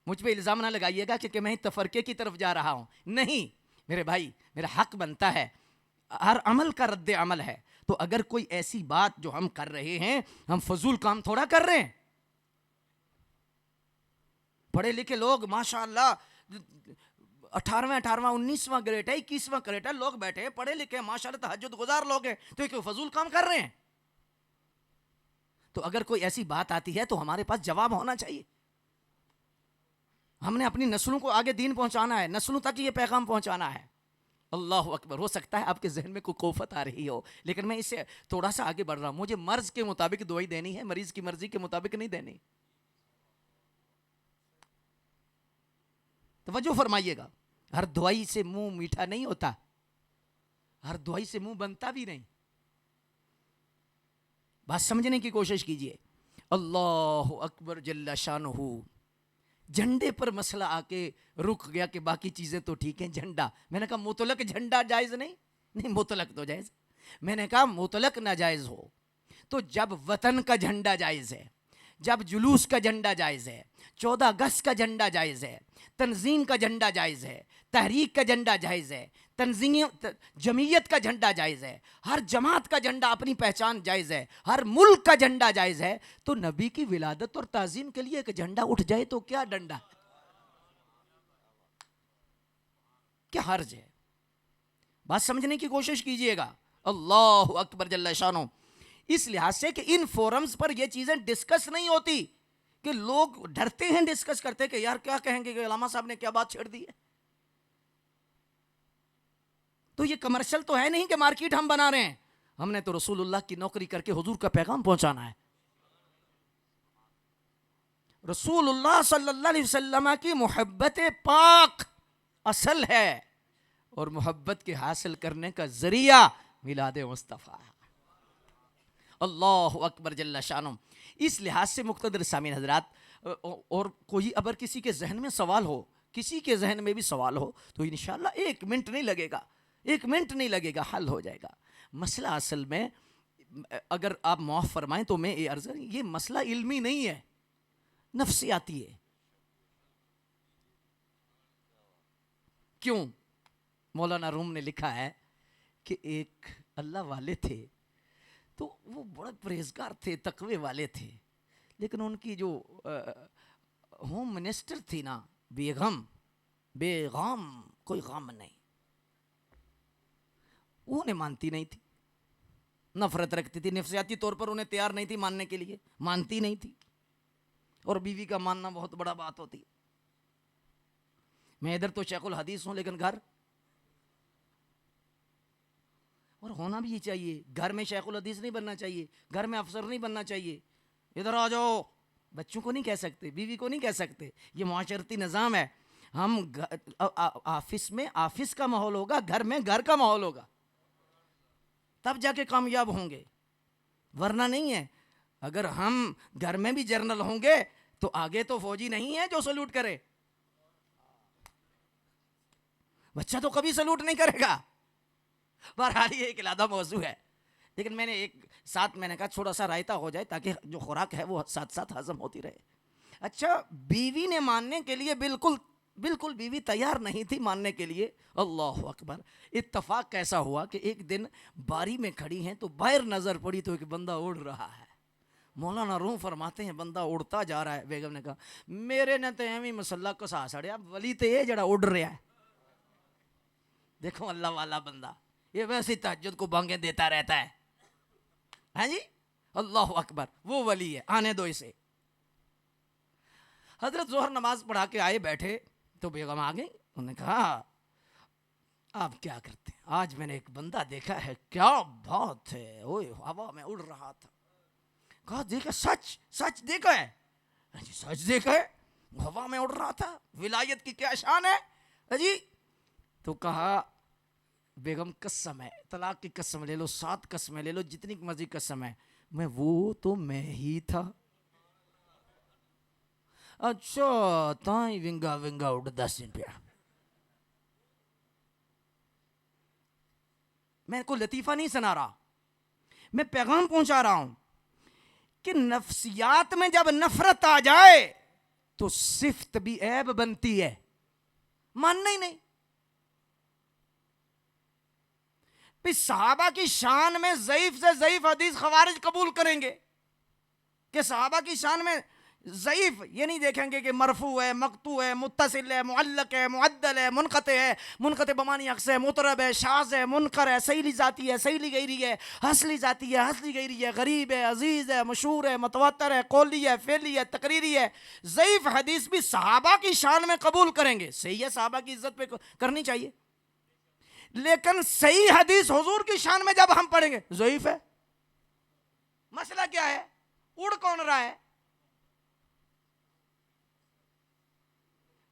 Speaker 1: मुझ पे इल्ज़ाम ना लगाइएगा कि मैं तफरके की तरफ जा रहा हूं। नहीं मेरे भाई, मेरा हक बनता है, हर अमल का रद्द अमल है। तो अगर कोई ऐसी बात जो हम कर रहे हैं, हम फजूल काम थोड़ा कर रहे हैं। पढ़े लिखे लोग माशाअल्लाह 18वां 19वां ग्रेड है, 21वां ग्रेड है, लोग बैठे हैं पढ़े लिखे माशाअल्लाह, तहज्जुद गुजार लोग हैं, तो ये फजूल काम कर रहे हैं। तो अगर कोई ऐसी बात आती है तो हमारे पास जवाब होना चाहिए। हमने अपनी नस्लों को आगे दीन पहुंचाना है, नस्लों तक ये पैगाम पहुंचाना है। अल्लाह अकबर। हो सकता है आपके जहन में कोई कोफत आ रही हो, लेकिन मैं इससे थोड़ा सा आगे बढ़ रहा हूं। मुझे मर्ज के मुताबिक दवाई देनी है, मरीज की मर्जी के मुताबिक नहीं देनी। तवज्जो फरमाइएगा, हर दवाई से मुंह मीठा नहीं होता, हर दवाई से मुंह बनता भी नहीं। बात समझने की कोशिश कीजिए। अल्लाह अकबर जल्ला शानुहु। झंडे पर मसला आके रुक गया कि बाकी चीजें तो ठीक हैं, झंडा, मैंने कहा मुतलक झंडा जायज नहीं, नहीं मुतलक तो जायज। मैंने कहा मुतलक ना जायज हो तो जब वतन का झंडा जायज है, जब जुलूस का झंडा जायज है, 14 अगस्त का झंडा जायज है, तंजीम का झंडा जायज है, तहरीक का झंडा जायज है, तंजीम जमीयत का झंडा जायज है, हर जमात का झंडा अपनी पहचान जायज है, हर मुल्क का झंडा जायज है, तो नबी की विलादत और ताजीम के लिए एक झंडा उठ जाए तो क्या डंडा, क्या हर्ज है? बात समझने की कोशिश कीजिएगा। अल्लाह अकबर जल्ला शानो। इस लिहाज से कि इन फोरम्स पर यह चीजें डिस्कस नहीं होती, कि लोग डरते हैं डिस्कस करते कि यार क्या कहेंगे कि उलमा साहब ने क्या बात छेड़ दी है। तो ये कमर्शियल तो है नहीं कि मार्केट हम बना रहे हैं, हमने तो रसूलुल्लाह की नौकरी करके हुजूर का पैगाम पहुंचाना है। रसूलुल्लाह सल्लल्लाहु अलैहि वसल्लम की मोहब्बत पाक असल है, और मोहब्बत के हासिल करने का जरिया मिलाद मुस्तफ़ा। अल्लाह अकबर जल्ला शानुम। इस लिहाज से मुक़्तदर सामीन हजरात, और कोई अगर किसी के जहन में सवाल हो, किसी के जहन में भी सवाल हो, तो इंशाअल्लाह 1 मिनट नहीं लगेगा, 1 मिनट नहीं लगेगा, हल हो जाएगा मसला। असल में अगर आप माफ़ फरमाएं तो मैं ये अर्ज़, ये मसला इल्मी नहीं है, नफ्सियाती है। क्यों? मौलाना रूम ने लिखा है कि एक अल्लाह वाले थे, तो वो बड़े परहेजगार थे, तकवे वाले थे, लेकिन उनकी जो होम मिनिस्टर थी ना, बेगम कोई गम नहीं, वो उन्हें मानती नहीं थी, नफरत रखती थी, नफ्सियाती तौर पर उन्हें तैयार नहीं थी मानने के लिए, मानती नहीं थी। और बीवी का मानना बहुत बड़ा बात होती है। मैं इधर तो शेखुल हदीस हूं, लेकिन घर, और होना भी चाहिए, घर में शेखुल हदीस नहीं बनना चाहिए, घर में अफसर नहीं बनना चाहिए। इधर आ जाओ, बच्चों को नहीं कह सकते, बीवी को नहीं कह सकते, ये मुआशरती निज़ाम है। हम ऑफिस में ऑफिस का माहौल होगा, घर में घर का माहौल होगा, तब जाके कामयाब होंगे, वरना नहीं है। अगर हम घर में भी जर्नल होंगे तो आगे तो फौजी नहीं है जो सल्यूट करे, बच्चा तो कभी सल्यूट नहीं करेगा। बहरहाल ये एक इलादा मौजू है, लेकिन मैंने एक साथ मैंने कहा थोड़ा सा रायता हो जाए ताकि जो खुराक है वो साथ साथ हजम होती रहे। अच्छा, बीवी ने मानने के लिए बिल्कुल बीवी तैयार नहीं थी मानने के लिए। अल्लाह अकबर। इत्तफाक कैसा हुआ कि एक दिन बारी में खड़ी हैं तो बाहर नजर पड़ी तो एक बंदा उड़ रहा है। मौलाना रूम फरमाते हैं बंदा उड़ता जा रहा है। बेगम ने कहा मेरे ने तो एवं मसला कसा सड़िया, वली तो ये जड़ा उड़ रहा है। देखो अल्लाह वाला बंदा, ये वैसे तहज्जुद को बांगे देता रहता है। हाँ जी, अल्लाह अकबर, वो वली है, आने दो इसे। हजरत जोहर नमाज पढ़ा के आए, बैठे तो बेगम आ गई। उन्होंने कहा आप क्या करते हैं? आज मैंने एक बंदा देखा है, क्या बात है, ओए हवा में उड़ रहा था। कहा देखा? सच सच देखा है? जी सच देखा है, हवा में उड़ रहा था, विलायत की क्या शान है जी। तो कहा बेगम कसम है, तलाक की कसम ले लो, 7 कसमें ले लो, जितनी मर्जी कसम है, मैं ही था। अच्छा ताई विंगा विंगा उड़दा सी पिया। मैं कोई लतीफा नहीं सुना रहा, मैं पैगाम पहुंचा रहा हूं कि नफ्सियात में जब नफरत आ जाए तो सिफ्त भी ऐब बनती है, मानना ही नहीं। सहाबा की शान में ज़ईफ से ज़ईफ हदीस खवारिज कबूल करेंगे कि सहाबा की शान में ज़ईफ, ये नहीं देखेंगे कि मरफू है, मकतू है, मुत्तसिल है, मुअल्लक है, मुअद्दल है, मुनक़ते है, मुनक़ते बमानी अक्स है, मुतरब है, शाज़ है, मुनकर है, सहीली ज़ाती है, सहीली गैरी है, हसली ज़ाती है, हसली गैरी है, गरीब है, अजीज़ है, मशहूर है, मुतवत्तर है, कौली है, फेली है, तकरीरी है। ज़ईफ हदीस भी सहाबा की शान में कबूल करेंगे। सही है, सहाबा की इज्जत पे करनी चाहिए, लेकिन सही हदीस हुजूर की शान में जब हम पढ़ेंगे ज़ईफ है। मसला क्या है? उड़ कौन रहा है?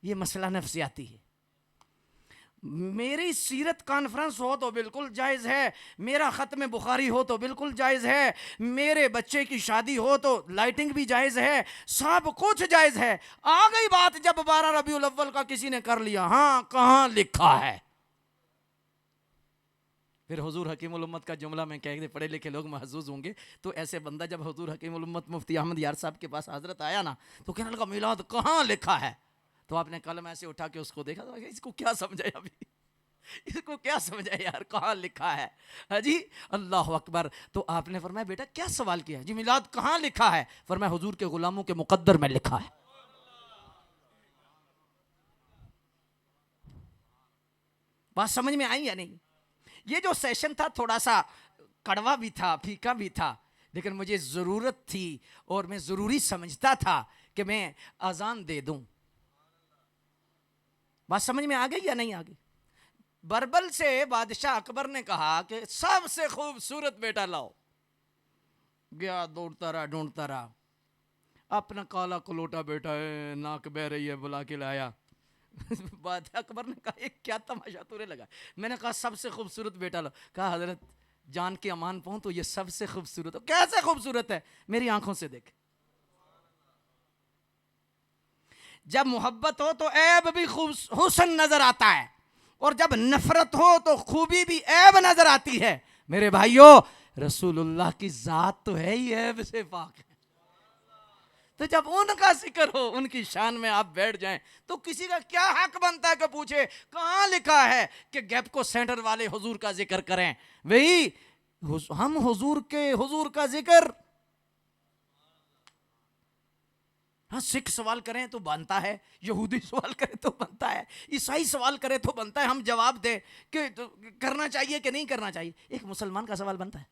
Speaker 1: ये मसला नफ्सियाती है। मेरी सीरत कॉन्फ्रेंस हो तो बिल्कुल जायज़ है, मेरा ख़त्म बुखारी हो तो बिल्कुल जायज़ है, मेरे बच्चे की शादी हो तो लाइटिंग भी जायज़ है, सब कुछ जायज़ है। आ गई बात जब 12 रबीउल अव्वल का किसी ने कर लिया, हाँ कहाँ लिखा है? फिर हुजूर हकीमुल उम्मत का जुमला में कह दे, पढ़े लिखे लोग महजूज होंगे, तो ऐसे बंदा जब हुजूर हकीमुल उम्मत मुफ्ती अहमद यार साहब के पास हजरत आया ना, तो कहने लगा मिलाद कहाँ लिखा है? तो आपने कलम ऐसे उठा के उसको देखा, तो इसको क्या समझे अभी, इसको क्या समझे यार, कहाँ लिखा है? हाजी अल्लाह अकबर। तो आपने फरमाया बेटा क्या सवाल किया? जी मिलाद कहाँ लिखा है? फरमाया हुजूर के गुलामों के मुकद्दर में लिखा है। बात समझ में आई या नहीं? ये जो सेशन था थोड़ा सा कड़वा भी था, फीका भी था, लेकिन मुझे ज़रूरत थी और मैं ज़रूरी समझता था कि मैं अजान दे दूं। बात समझ में आ गई या नहीं आ गई? बरबल से बादशाह अकबर ने कहा कि सबसे खूबसूरत बेटा लाओ। गया दौड़ता रहा, ढूंढता रहा, अपना काला कलोटा बेटा है, नाक बह रही है, बुला के लाया। बादशाह अकबर ने कहा क्या तमाशा तुरे लगा? मैंने कहा सबसे खूबसूरत बेटा लो। कहा हजरत जान के अमान पाऊं तो ये सबसे खूबसूरत हो। कैसे खूबसूरत है? मेरी आंखों से देख। जब मोहब्बत हो तो ऐब भी हुस्न नजर आता है, और जब नफरत हो तो खूबी भी ऐब नजर आती है। मेरे भाइयों, रसूलुल्लाह की जात तो है ही ऐब से पाक है। तो जब उनका जिक्र हो, उनकी शान में आप बैठ जाएं, तो किसी का क्या हक बनता है कि पूछे कहां लिखा है कि गैप को सेंटर वाले हुजूर का जिक्र करें? वही हम हुजूर का जिक्र, हाँ सिख सवाल करें तो बनता है, यहूदी सवाल करें तो बनता है, ईसाई सवाल करें तो बनता है हम जवाब दें कि तो करना चाहिए कि नहीं करना चाहिए। एक मुसलमान का सवाल बनता है।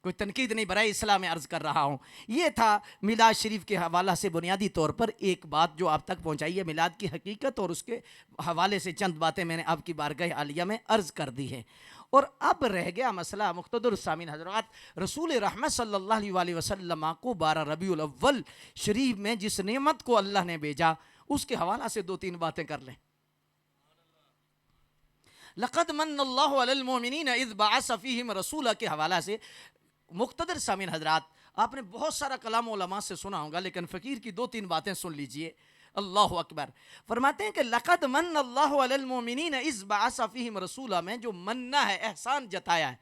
Speaker 1: कोई तनकीद नहीं, बराए इस्लाम में अर्ज कर रहा हूँ। ये था मिलाद शरीफ के हवाला से बुनियादी तौर पर एक बात जो आप तक पहुँचाई है, मिलाद की हकीकत, और उसके हवाले से चंद बातें मैंने आपकी बारगाह आलिया में अर्ज कर दी हैं। और अब रह गया मसला मुख्तदर सामीन हजरात, रसूल रहमत सल्लल्लाहु अलैहि वसल्लम को 12 रबीउल अव्वल शरीफ में जिस नेमत को अल्लाह ने भेजा, उसके हवाला से 2-3 बातें कर लें। लक़द मन्नल्लाहु अलल मोमिनीन इज़ बअस फ़ीहिम रसूला के हवाला से मुख्तदर सामीन हजरात, आपने बहुत सारा कलाम उलमा से सुना होगा, लेकिन फ़कीर की 2-3 बातें सुन लीजिए। अल्लाह अकबर। फरमाते हैं कि लक़द मन्नल्लाहु अलल मोमिनीन इज़ बअस फ़ीहिम रसूला में जो मन्ना है, एहसान जताया है,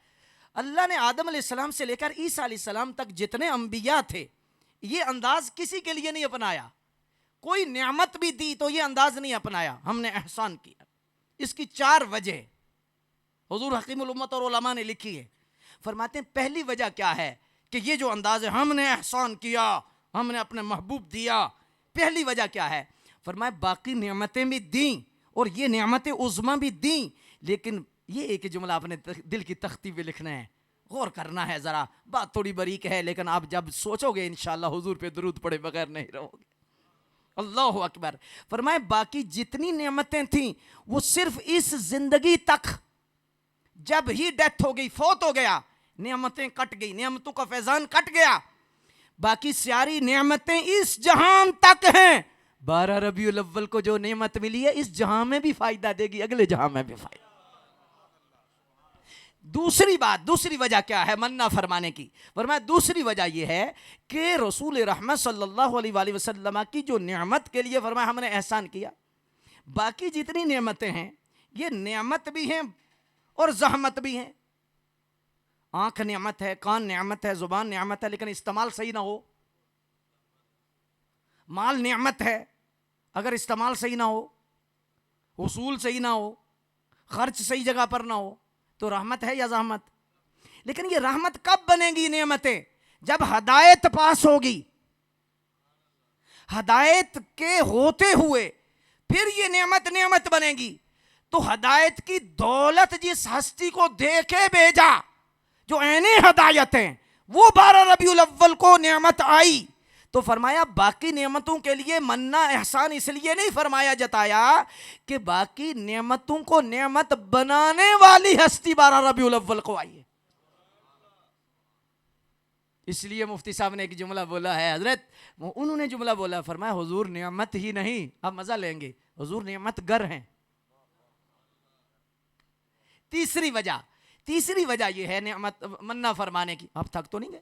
Speaker 1: अल्लाह ने आदम अलैहिस्सलाम से लेकर ईसा अलैहिस्सलाम तक जितने अंबिया थे, ये अंदाज किसी के लिए नहीं अपनाया। कोई नेमत भी दी तो ये अंदाज नहीं अपनाया, हमने एहसान किया। इसकी 4 वजह हुजूर हकीमुल उम्मत और उलमा ने लिखी है। फरमाते हैं पहली वजह क्या है कि ये जो अंदाज है, हमने एहसान किया, हमने अपने महबूब दिया। पहली वजह क्या है? फरमाए बाकी नेमतें भी दी और ये नेमतें उज़्मा भी दी, लेकिन ये एक जुमला अपने दिल की तख्ती पे लिखना है, गौर करना है ज़रा। बात थोड़ी बारीक है, लेकिन आप जब सोचोगे इंशाअल्लाह हुजूर पे दरूद पड़े बगैर नहीं रहोगे। अल्लाह अकबर। फरमाए बाकी जितनी नेमतें थीं वो सिर्फ इस जिंदगी तक, जब ही डेथ हो गई, फौत हो गया, नेमतें कट गई, नेमतों का फैजान कट गया। बाकी सारी नेमतें इस जहान तक हैं। 12 रबीउल अव्वल को जो नेमत मिली है, इस जहां में भी फायदा देगी, अगले जहां में भी फायदा। दूसरी बात, दूसरी वजह क्या है मन्ना फरमाने की? फरमाया दूसरी वजह यह है कि रसूल रहमत सल्लल्लाहु अलैहि वसल्लम की जो नेमत के लिए फरमाया हमने एहसान किया। बाकी जितनी नेमतें हैं, ये नेमत भी हैं और जहमत भी हैं। आंख नेमत है, कान नेमत है, जुबान नेमत है, लेकिन इस्तेमाल सही ना हो। माल नेमत है, अगर इस्तेमाल सही ना हो, उसूल सही ना हो, खर्च सही जगह पर ना हो, तो रहमत है या जहमत? लेकिन ये रहमत कब बनेगी नेमतें? जब हदायत पास होगी। हदायत के होते हुए फिर ये नेमत नेमत बनेगी। तो हदायत की दौलत जिस हस्ती को देके भेजा, जो ऐने हदायत हैं, वो 12 रबीउल अव्वल को नेमत आई, तो फरमाया बाकी नेमतों के लिए मन्ना एहसान इसलिए नहीं फरमाया जताया कि बाकी नेमतों को नेमत बनाने वाली हस्ती 12 रबीउल अव्वल को आई है। इसलिए मुफ्ती साहब ने एक जुमला बोला है, हजरत उन्होंने जुमला बोला, फरमाया हुजूर नेमत ही नहीं, अब मजा लेंगे, हुजूर नेमत गर हैं। तीसरी वजह यह है नेमत मन्ना फरमाने की। आप थक तो नहीं गए?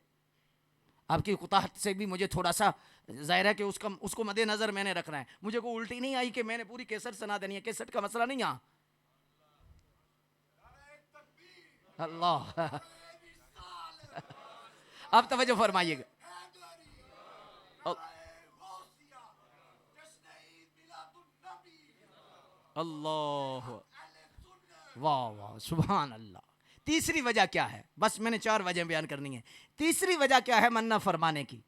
Speaker 1: आपकी कुताहत से भी मुझे थोड़ा सा जाहिर है कि उसको मद्देनजर मैंने रखना है। मुझे को उल्टी नहीं आई कि मैंने पूरी केसट सुना देनी है, केसट का मसला नहीं यहाँ। अल्लाह अब तवज्जो फरमाइएगा। अल्लाह वाह वाह सुभान अल्लाह। तीसरी वजह क्या है? बस मैंने 4 वजह बयान करनी है। तीसरी वजह क्या है मन्ना फरमाने की?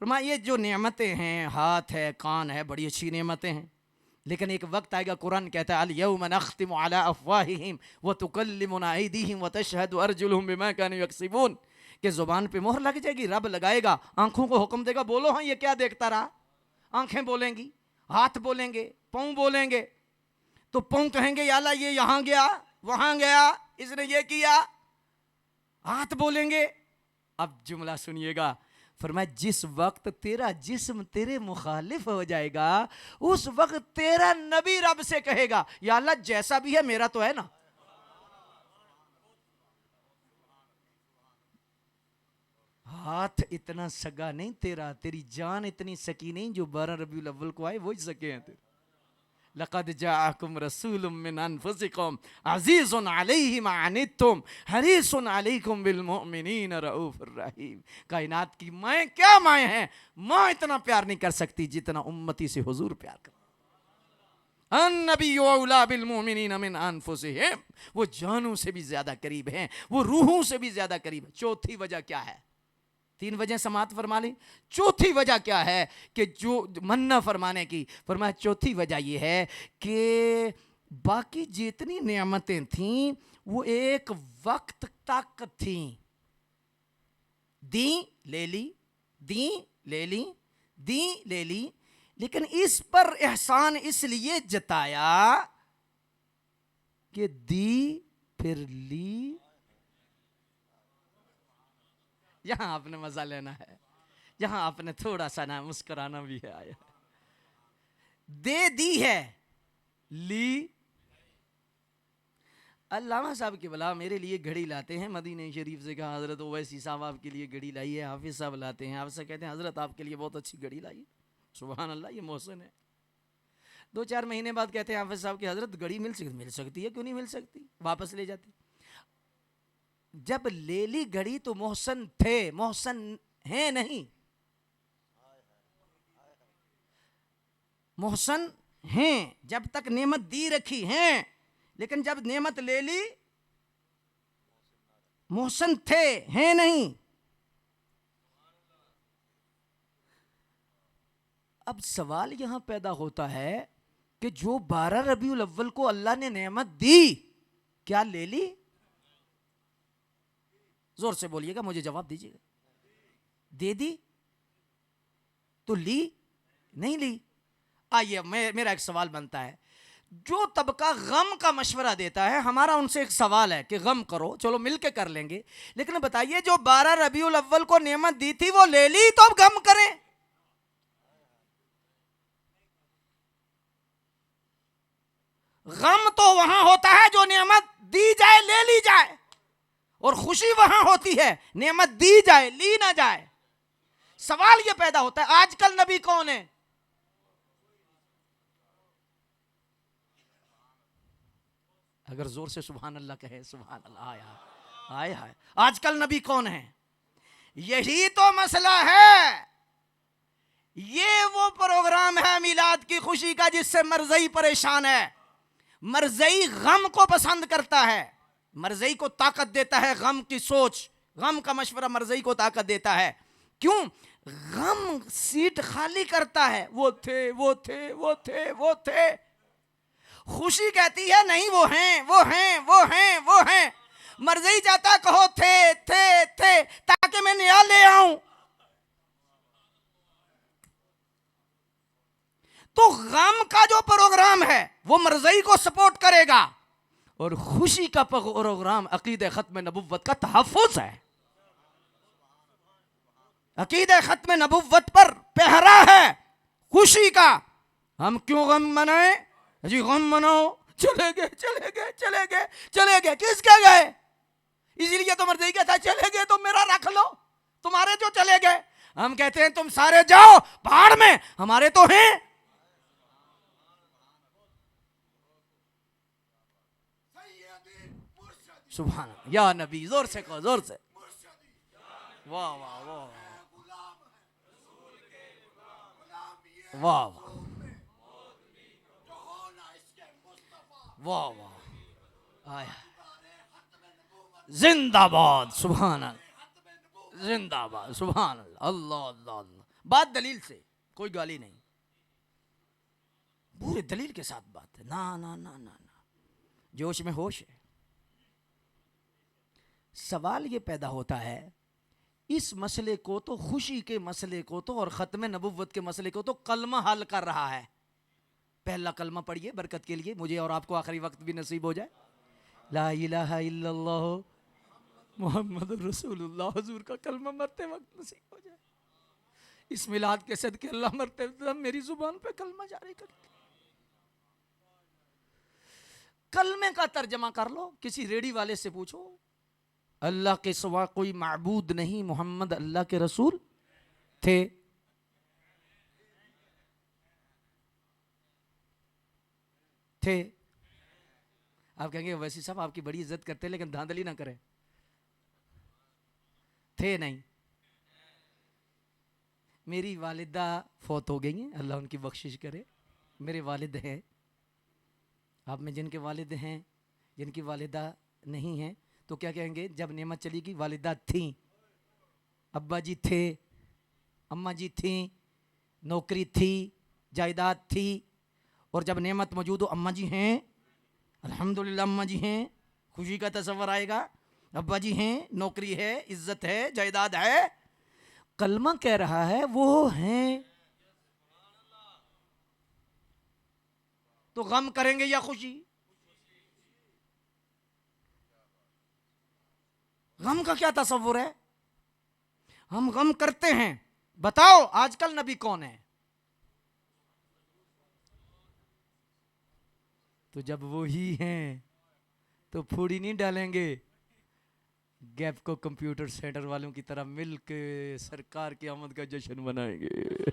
Speaker 1: फरमाया ये जो नेमतें हैं, हाथ है, कान है, बड़ी अच्छी नेमतें हैं, लेकिन एक वक्त आएगा, कुरान कहता है अल यौम नख्तिमु अला अफ़वाहिहिम व तुकल्लिमुना अयदीहिम व तशहदु अर्जुलुहुम बिमा कानू यक्सिबून, कि जुबान पे मोहर लग जाएगी, रब लगाएगा, आंखों को हुक्म देगा बोलो हाँ ये क्या देखता रहा। आंखें बोलेंगी, हाथ बोलेंगे, पाँव बोलेंगे, तो पाँव कहेंगे या अल्लाह ये यहाँ गया, वहां गया, इसने ये किया। हाथ बोलेंगे। अब जुमला सुनिएगा, फरमाया जिस वक्त तेरा जिस्म तेरे मुखालिफ हो जाएगा, उस वक्त तेरा नबी रब से कहेगा या अल्लाह जैसा भी है मेरा तो है ना। हाथ इतना सगा नहीं तेरा, तेरी जान इतनी सकी नहीं, जो 12 रबीउल अव्वल को आए वही सके हैं तेरे। लक़द जाअकुम रसूलुम मिन अनफुसिकुम अज़ीज़ुन अलैहि मा अनित्तुम हरीसुन अलैकुम बिल मुमिनीन रऊफ़ुर रहीम। कायनात की माएँ क्या माएँ हैं, माँ इतना प्यार नहीं कर सकती जितना उम्मती से हुजूर प्यार कर। अन्नबिय्यु औला बिल मुमिनीन मिन अनफुसिहिम, वो जानों से भी ज्यादा करीब हैं, वो रूहों से भी ज्यादा करीब है। चौथी वजह क्या है? 3 वजह समात फरमा ली। चौथी वजह क्या है कि जो मन्ना फरमाने की? फरमाया चौथी वजह यह है कि बाकी जितनी नेमतें थीं वो एक वक्त तक थीं, दी ले ली, दी ले ली, दी ले ली, लेकिन इस पर एहसान इसलिए जताया कि दी फिर ली। यहां आपने मजा लेना है, यहां आपने थोड़ा सा ना मुस्कुराना भी है। आया दे दी है, ली। अल्लामा साहब की बला मेरे लिए घड़ी लाते हैं, मदीने शरीफ से कहा हजरत ओवैसी साहब आपके लिए घड़ी लाई है। हाफिज साहब लाते हैं, आपसे कहते हैं हजरत आपके लिए बहुत अच्छी घड़ी लाई है। सुभान अल्लाह, ये मोहसिन है। 2-4 महीने बाद कहते हैं हाफिज साहब की हजरत घड़ी मिल सकती है, क्यों नहीं मिल सकती, वापस ले जाते। जब ले ली घड़ी तो मोहसन थे, मोहसन है नहीं, मोहसन हैं जब तक नेमत दी रखी हैं, लेकिन जब नेमत ले ली मोहसन थे, हैं नहीं। अब सवाल यहां पैदा होता है कि जो 12 रबीउल अव्वल को अल्लाह ने नेमत दी, क्या ले ली? जोर से बोलिएगा, मुझे जवाब दीजिएगा। दे दी तो ली नहीं ली। आइए मेरा एक सवाल बनता है, जो तबका गम का मशवरा देता है, हमारा उनसे एक सवाल है कि गम करो, चलो मिलके कर लेंगे, लेकिन बताइए जो 12 रबीउल अव्वल को नेमत दी थी वो ले ली तो अब गम करें। गम तो वहां होता है जो नेमत दी जाए ले ली जाए, और खुशी वहां होती है नेमत दी जाए ली ना जाए। सवाल यह पैदा होता है आजकल नबी कौन है? अगर जोर से सुभान अल्लाह कहे, सुभान अल्लाह। आया हाय, आजकल नबी कौन है? यही तो मसला है, ये वो प्रोग्राम है मिलाद की खुशी का जिससे मरज़ई परेशान है। मरज़ई गम को पसंद करता है, मरज़ई को ताकत देता है गम की सोच, गम का मशवरा मरज़ई को ताकत देता है। क्यों? गम सीट खाली करता है। वो थे वो थे वो थे वो थे। खुशी कहती है नहीं, वो हैं वो हैं वो हैं वो हैं। मरज़ई चाहता कहो थे ताकि मैं नया ले आऊं। तो गम का जो प्रोग्राम है वो मरज़ई को सपोर्ट करेगा, और खुशी का प्रोग्राम अकीदे खत्म नबुव्वत का तहफ़्फ़ुज़ है। अकीदे खत्म नबुव्वत पर पहरा है खुशी का। हम क्यों गम मनाए जी? गम मनाओ, चले गए चले गए चले गए चले गए, किसके गए? इसीलिए तो मरज़ई कहता है चले गए तो मेरा रख लो, तुम्हारे जो चले गए। हम कहते हैं तुम सारे जाओ पहाड़ में, हमारे तो हैं। सुभान या नबी, जोर से कहो, जोर से। वाह वाह वाह वाह वाह वाह, आया जिंदाबाद, सुभान अल्लाह, जिंदाबाद, सुभान अल्लाह, अल्लाह अल्लाह अल्लाह। बात दलील से, कोई गाली नहीं, पूरे दलील के साथ बात है। ना ना ना ना ना, जोश में होश है। सवाल ये पैदा होता है, इस मसले को तो, खुशी के मसले को तो और ख़त्म नबुव्वत के मसले को तो कलमा हल कर रहा है। पहला कलमा पढ़िए बरकत के लिए, मुझे और आपको आखिरी वक्त भी नसीब हो जाए। ला इलाहा इल्लल्लाह मुहम्मद रसूलुल्लाह, हुजूर का कलमा मरते वक्त नसीब हो जाए। इस मिलाद के सदके अल्लाह मरते वक्त मेरी जुबान पे कलमा जारी कर दे। कलमे का तर्जमा कर लो, किसी रेडी वाले से पूछो, अल्लाह के सिवा कोई माबूद नहीं, मोहम्मद अल्लाह के रसूल थे। थे। आप कहेंगे वैसी साहब आपकी बड़ी इज्जत करते हैं लेकिन धांधली ना करें। थे नहीं। मेरी वालिदा फौत हो गई हैं, अल्लाह उनकी बख्शिश करे। मेरे वालिद हैं, आप में जिनके वालिद हैं, जिनकी वालिदा नहीं हैं, तो क्या कहेंगे? जब नेमत चली गई, वालिदा थी, अब्बा जी थे, अम्मा जी थी, नौकरी थी, जायदाद थी, और जब नेमत मौजूद हो, अम्मा जी हैं, अल्हम्दुलिल्लाह अम्मा जी हैं, खुशी का तस्वर आएगा। अब्बा जी हैं, नौकरी है, इज्जत है, जायदाद है। कलमा कह रहा है वो हैं। तो गम करेंगे या खुशी? गम का क्या तस्वुर है? हम गम करते हैं। बताओ आजकल नबी कौन है? तो जब वो ही हैं तो फूड़ी नहीं डालेंगे, गैप को कंप्यूटर सेंटर वालों की तरह मिलके सरकार की आमद का जश्न मनाएंगे।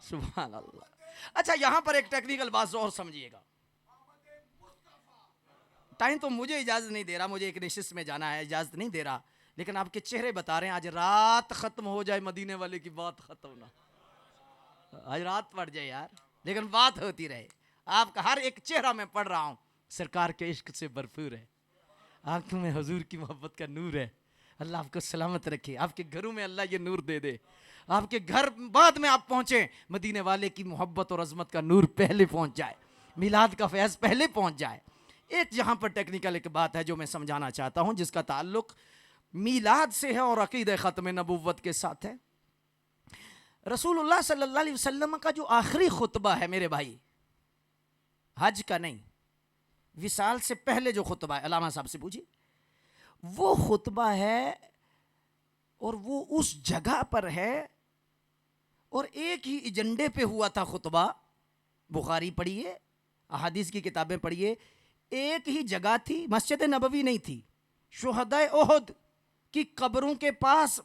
Speaker 1: सुभान अल्लाह। अच्छा, यहां पर एक टेक्निकल बात और समझिएगा। टाइम तो मुझे इजाजत नहीं दे रहा, मुझे एक निशिस्त में जाना है, इजाजत नहीं दे रहा, लेकिन आपके चेहरे बता रहे हैं आज रात खत्म हो जाए, मदीने वाले की बात खत्म ना, आज रात पड़ जाए यार, लेकिन बात होती रहे। आपका हर एक चेहरा मैं पढ़ रहा हूँ सरकार के इश्क से भरपूर है, आंखों में हुजूर की मोहब्बत का नूर है। अल्लाह आपको सलामत रखे, आपके घरों में अल्लाह ये नूर दे दे। आपके घर बाद में आप पहुँचे, मदीने वाले की मोहब्बत और अजमत का नूर पहले पहुँच जाए, मिलाद का फैज़ पहले पहुँच जाए। एक यहाँ पर टेक्निकल एक बात है जो मैं समझाना चाहता हूँ, जिसका ताल्लुक मिलाद से है और अकीदे ख़त्म नबुव्वत के साथ है। रसूलुल्लाह सल्लल्लाहु अलैहि वसल्लम का जो आखिरी खुतबा है मेरे भाई, हज का नहीं, विसाल से पहले जो खुतबा है, अलामा साहब से पूछिए, वो खुतबा है और वो उस जगह पर है और एक ही एजेंडे पे हुआ था खुतबा। बुखारी पढ़िए, अहादीस की किताबें पढ़िए, एक ही जगह थी, मस्जिद नबवी नहीं थी, शुहदाए ओहद की कब्रों के पास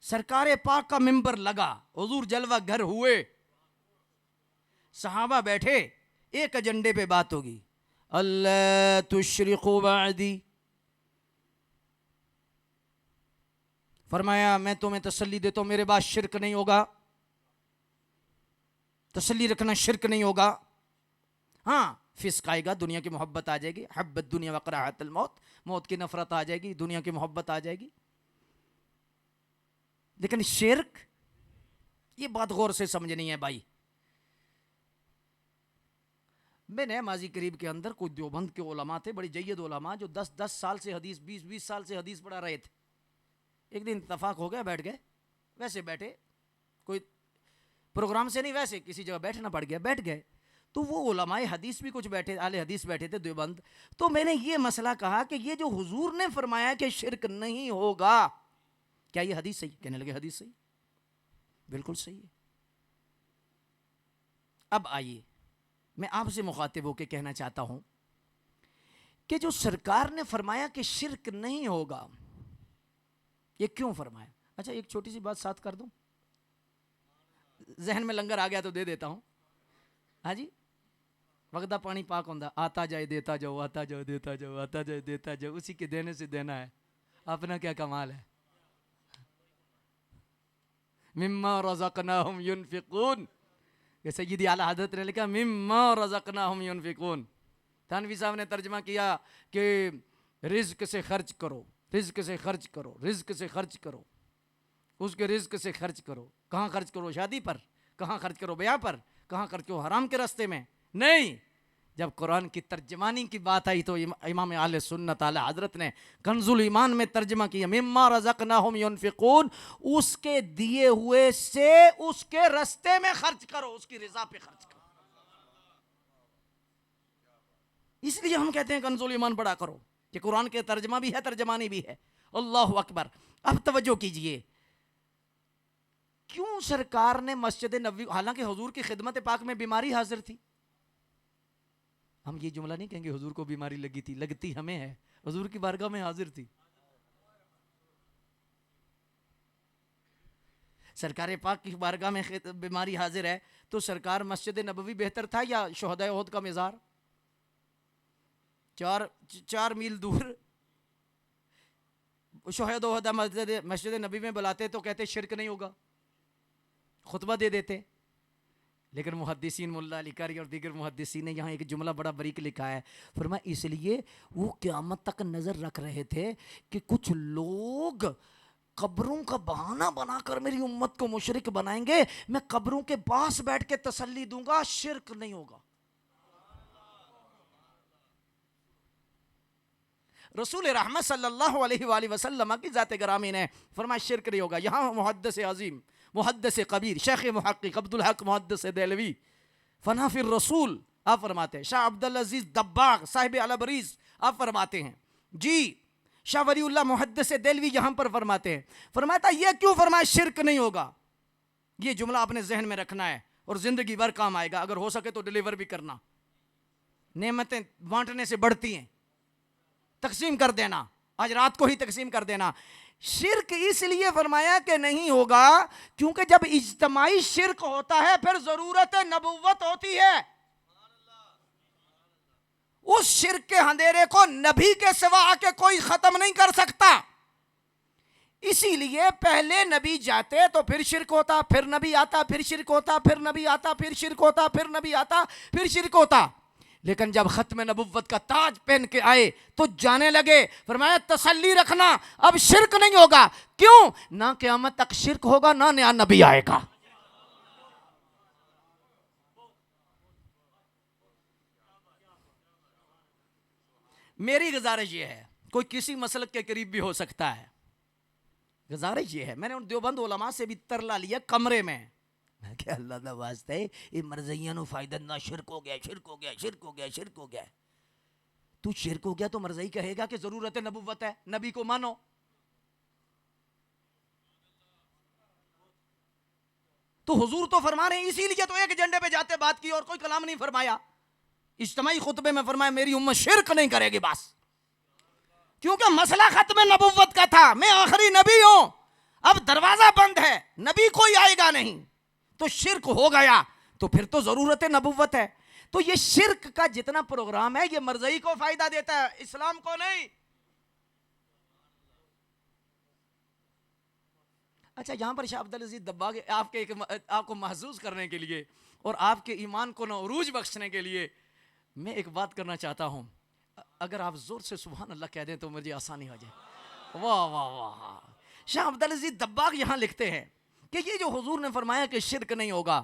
Speaker 1: सरकारे पाक का मिंबर लगा, हुजूर जलवा घर हुए, सहाबा बैठे, एक एजेंडे पे बात होगी, अल्लाह तुश्रिकु बादी, फरमाया मैं तुम्हें तसल्ली देता हूं, मेरे बाद शिरक नहीं होगा। तसल्ली रखना, शिरक नहीं होगा। हाँ, फिस्क आएगा, दुनिया की मोहब्बत आ जाएगी, हब्बत दुनिया व कराहतुल मौत, मौत की नफरत आ जाएगी, दुनिया की मोहब्बत आ जाएगी। लेकिन शिरक, ये बात गौर से समझनी है भाई। मैंने माजी करीब के अंदर कुछ देवबंद के उलमा थे, बड़ी जय्यद उलमा, जो 10-10 साल से हदीस, 20-20 साल से हदीस पढ़ा रहे थे। एक दिन इत्तफाक हो गया, बैठ गए, वैसे बैठे, कोई प्रोग्राम से नहीं, वैसे किसी जगह बैठना पड़ गया, बैठ गए। तो वो उलमाए हदीस भी कुछ बैठे, आले हदीस बैठे थे देवबंद। तो मैंने ये मसला कहा कि ये जो हुजूर ने फरमाया कि शिरक नहीं होगा, क्या ये हदीस सही? कहने लगे हदीस सही, बिल्कुल सही है। अब आइए, मैं आपसे मुखातिब होकर कहना चाहता हूं कि जो सरकार ने फरमाया कि शिरक नहीं होगा, ये क्यों फरमाया? अच्छा, एक छोटी सी बात साथ कर दूं, जहन में लंगर आ गया तो दे देता हूं। हाँ जी, वगदा पानी पाक होंदा, आता जाए देता जाओ, आता जाओ देता जाओ, आता जाए देता जाओ, उसी के देने से देना है, अपना क्या कमाल है। मिम्मा रज़क़नाहुम युनफिकून, सय्यदी आला हज़रत ने लिखा मिम्मा रज़क़नाहुम युनफिकून। थानवी साहब ने तर्जमा किया कि रिज़्क से खर्च करो, रिज़्क से खर्च करो, रिज़्क से खर्च करो, उसके रिज़्क से खर्च करो। कहाँ खर्च करो? शादी पर। कहाँ खर्च करो? ब्याह पर। कहाँ खर्च करो? हराम के रास्ते में नहीं। जब कुरान की तर्जमानी की बात आई तो इमाम आले सुन्नत आला हजरत ने कंजुल ईमान में तर्जमा किया मिम्मा रज़क़नाहुम युनफिकून, उसके दिए हुए से उसके रास्ते में खर्च करो, उसकी रज़ा पे खर्च करो। इसलिए हम कहते हैं कंजुल ईमान पढ़ा करो, कि कुरान के तर्जमा भी है, तर्जमानी भी है। अल्लाहु अकबर। अब तवज्जो कीजिए, क्यों सरकार ने मस्जिद नबवी, हालांकि हुजूर की खिदमत पाक में बीमारी हाजिर थी, हम ये जुमला नहीं कहेंगे हुजूर को बीमारी लगी थी, लगती हमें है, हुजूर की बारगाह में हाजिर थी। सरकार पाक की बारगाह में बीमारी हाजिर है, तो सरकार मस्जिद नबवी बेहतर था या शोहदा उहद का मज़ार? 4 मील दूर शोहदा उहद मस्जिद नबवी में बुलाते तो कहते शिरक नहीं होगा, खुतबा दे देते। लेकिन मुहद्दिसीन मुल्ला अली कारी और दीगर मुहद्दिसीन ने यहाँ एक जुमला बड़ा बरीक लिखा है, फरमाया इसलिए वो क़यामत तक नज़र रख रहे थे कि कुछ लोग कब्रों का बहाना बनाकर मेरी उम्मत को मुशरिक बनाएंगे, मैं कब्रों के पास बैठ के तसल्ली दूंगा, शिरक नहीं होगा। रसूल रहमत सल्लल्लाहु अलैहि वसल्लम की ज़ात गिरामी ने फरमाया शिरक नहीं होगा। यहाँ मुहद्दिस अज़ीम, मुहद्दिस कबीर, शेख मुहक्किक अब्दुल हक मुहद्दिस देलवी फना फिर रसूल आप फरमाते हैं, शाह अब्दुल अजीज दब्बाग साहिब अलबरीज आप फरमाते हैं जी, शाह वलीउल्लाह मुहद्दिस देलवी यहाँ पर फरमाते हैं, फरमाता ये क्यों फरमाया शिरक नहीं होगा। ये जुमला आपने जहन में रखना है और जिंदगी भर काम आएगा, अगर हो सके तो डिलीवर भी करना। नेमतें बांटने से बढ़ती हैं, तकसीम कर देना, आज रात को ही तकसीम कर देना। शिरक इसलिए फरमाया कि नहीं होगा क्योंकि जब इज्तमाई शिरक होता है फिर जरूरत नबुव्वत होती है। उस शिरक के अंधेरे को नबी के सिवा आके कोई खत्म नहीं कर सकता। इसीलिए पहले नबी जाते तो फिर शिरक होता, फिर नबी आता, फिर शिरक होता, फिर नबी आता, फिर शिरक होता, फिर नबी आता, फिर शिरक होता। लेकिन जब खत्म नबुव्वत का ताज पहन के आए तो जाने लगे, फरमाया तसल्ली रखना अब शिरक नहीं होगा। क्यों? ना क़यामत तक शिरक होगा, ना नया नबी आएगा। मेरी गुजारिश ये है, कोई किसी मसलक के करीब भी हो सकता है, गुजारिश ये है, मैंने उन देवबंद उलमा से भी तरला लिया कमरे में, मैं क्या अल्लाह दा वास्ते ये मरज़इयां नु फायदा ना, शिरक हो गया, शिरक हो गया, शिरक हो गया, शिरक हो गया। तू शिरक हो गया तो मरज़ई कहेगा कि जरूरत नबुव्वत है, नबी को मानो। तो हुजूर तो फरमा रहे हैं, इसीलिए तो एक एजेंडे पे जाते बात की और कोई कलाम नहीं फरमाया। इज्तिमाई खुतबे में फरमाया मेरी उम्मत शिरक नहीं करेगी बस, क्योंकि मसला खत्म नबुव्वत का था, मैं आखिरी नबी हूं, अब दरवाजा बंद है, नबी कोई आएगा नहीं, तो शिरक हो गया तो फिर तो जरूरत नबुव्वत है। तो ये शिरक का जितना प्रोग्राम है ये मरज़ई को फायदा देता है, इस्लाम को नहीं। अच्छा, यहाँ पर शाह अब्दुल अजीज दब्बाग आपको महसूस करने के लिए और आपके ईमान को न उरूज बख्शने के लिए मैं एक बात करना चाहता हूँ। अगर आप जोर से सुभान अल्लाह कह दें तो मुझे आसानी हो जाए। वाह वाह वाह। शाह अब्दुल अजीज दब्बाग यहाँ लिखते हैं कि ये जो हुजूर ने फरमाया कि शिरक नहीं होगा,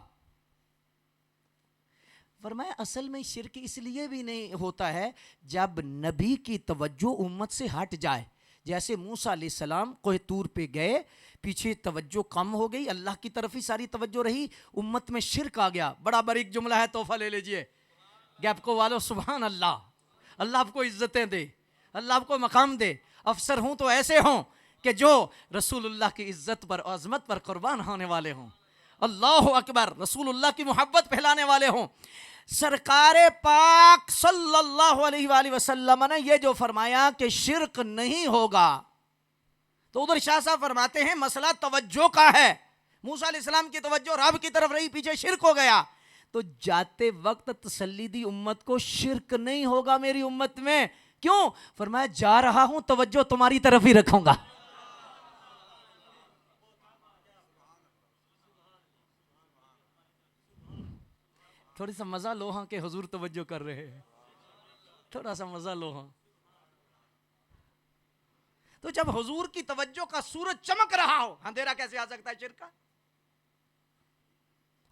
Speaker 1: फरमाया असल में शिरक इसलिए भी नहीं होता है जब नबी की तवज्जो उम्मत से हट जाए। जैसे मूसा अलैहिस्सलाम कोह तूर पे गए, पीछे तवज्जो कम हो गई, अल्लाह की तरफ ही सारी तवज्जो रही, उम्मत में शिरक आ गया। बड़ा बारीक जुमला है, तोहफा ले लीजिए गैप को वालों, सुभान अल्लाह। अल्लाह आपको इज्जतें दे, अल्लाह आपको मकाम दे। अफसर हूं तो ऐसे हों कि जो रसूलुल्लाह की इज्जत पर, अजमत पर कुर्बान होने वाले हों। अल्लाह अकबर, रसूलुल्लाह की मोहब्बत फैलाने वाले हों। सरकारे पाक सल्लल्लाहु अलैहि वसल्लम ने ये जो फरमाया कि शिरक नहीं होगा, तो उधर शाह साहब फरमाते हैं मसला तवज्जो का है। मूसा अलैहिस्सलाम की तवज्जो रब की तरफ रही, पीछे शिरक हो गया। तो जाते वक्त तसल्ली दी उम्मत को, शिरक नहीं होगा मेरी उम्मत में। क्यों? फरमाया जा रहा हूं तवज्जो तुम्हारी तरफ ही रखूंगा। थोड़ी सा मजा लो हाँ कि हुजूर तवज्जो कर रहे हैं, थोड़ा सा मजा लो हाँ। तो जब हुजूर की तवज्जो का सूरज चमक रहा हो, अंधेरा कैसे आ सकता है शिरक का?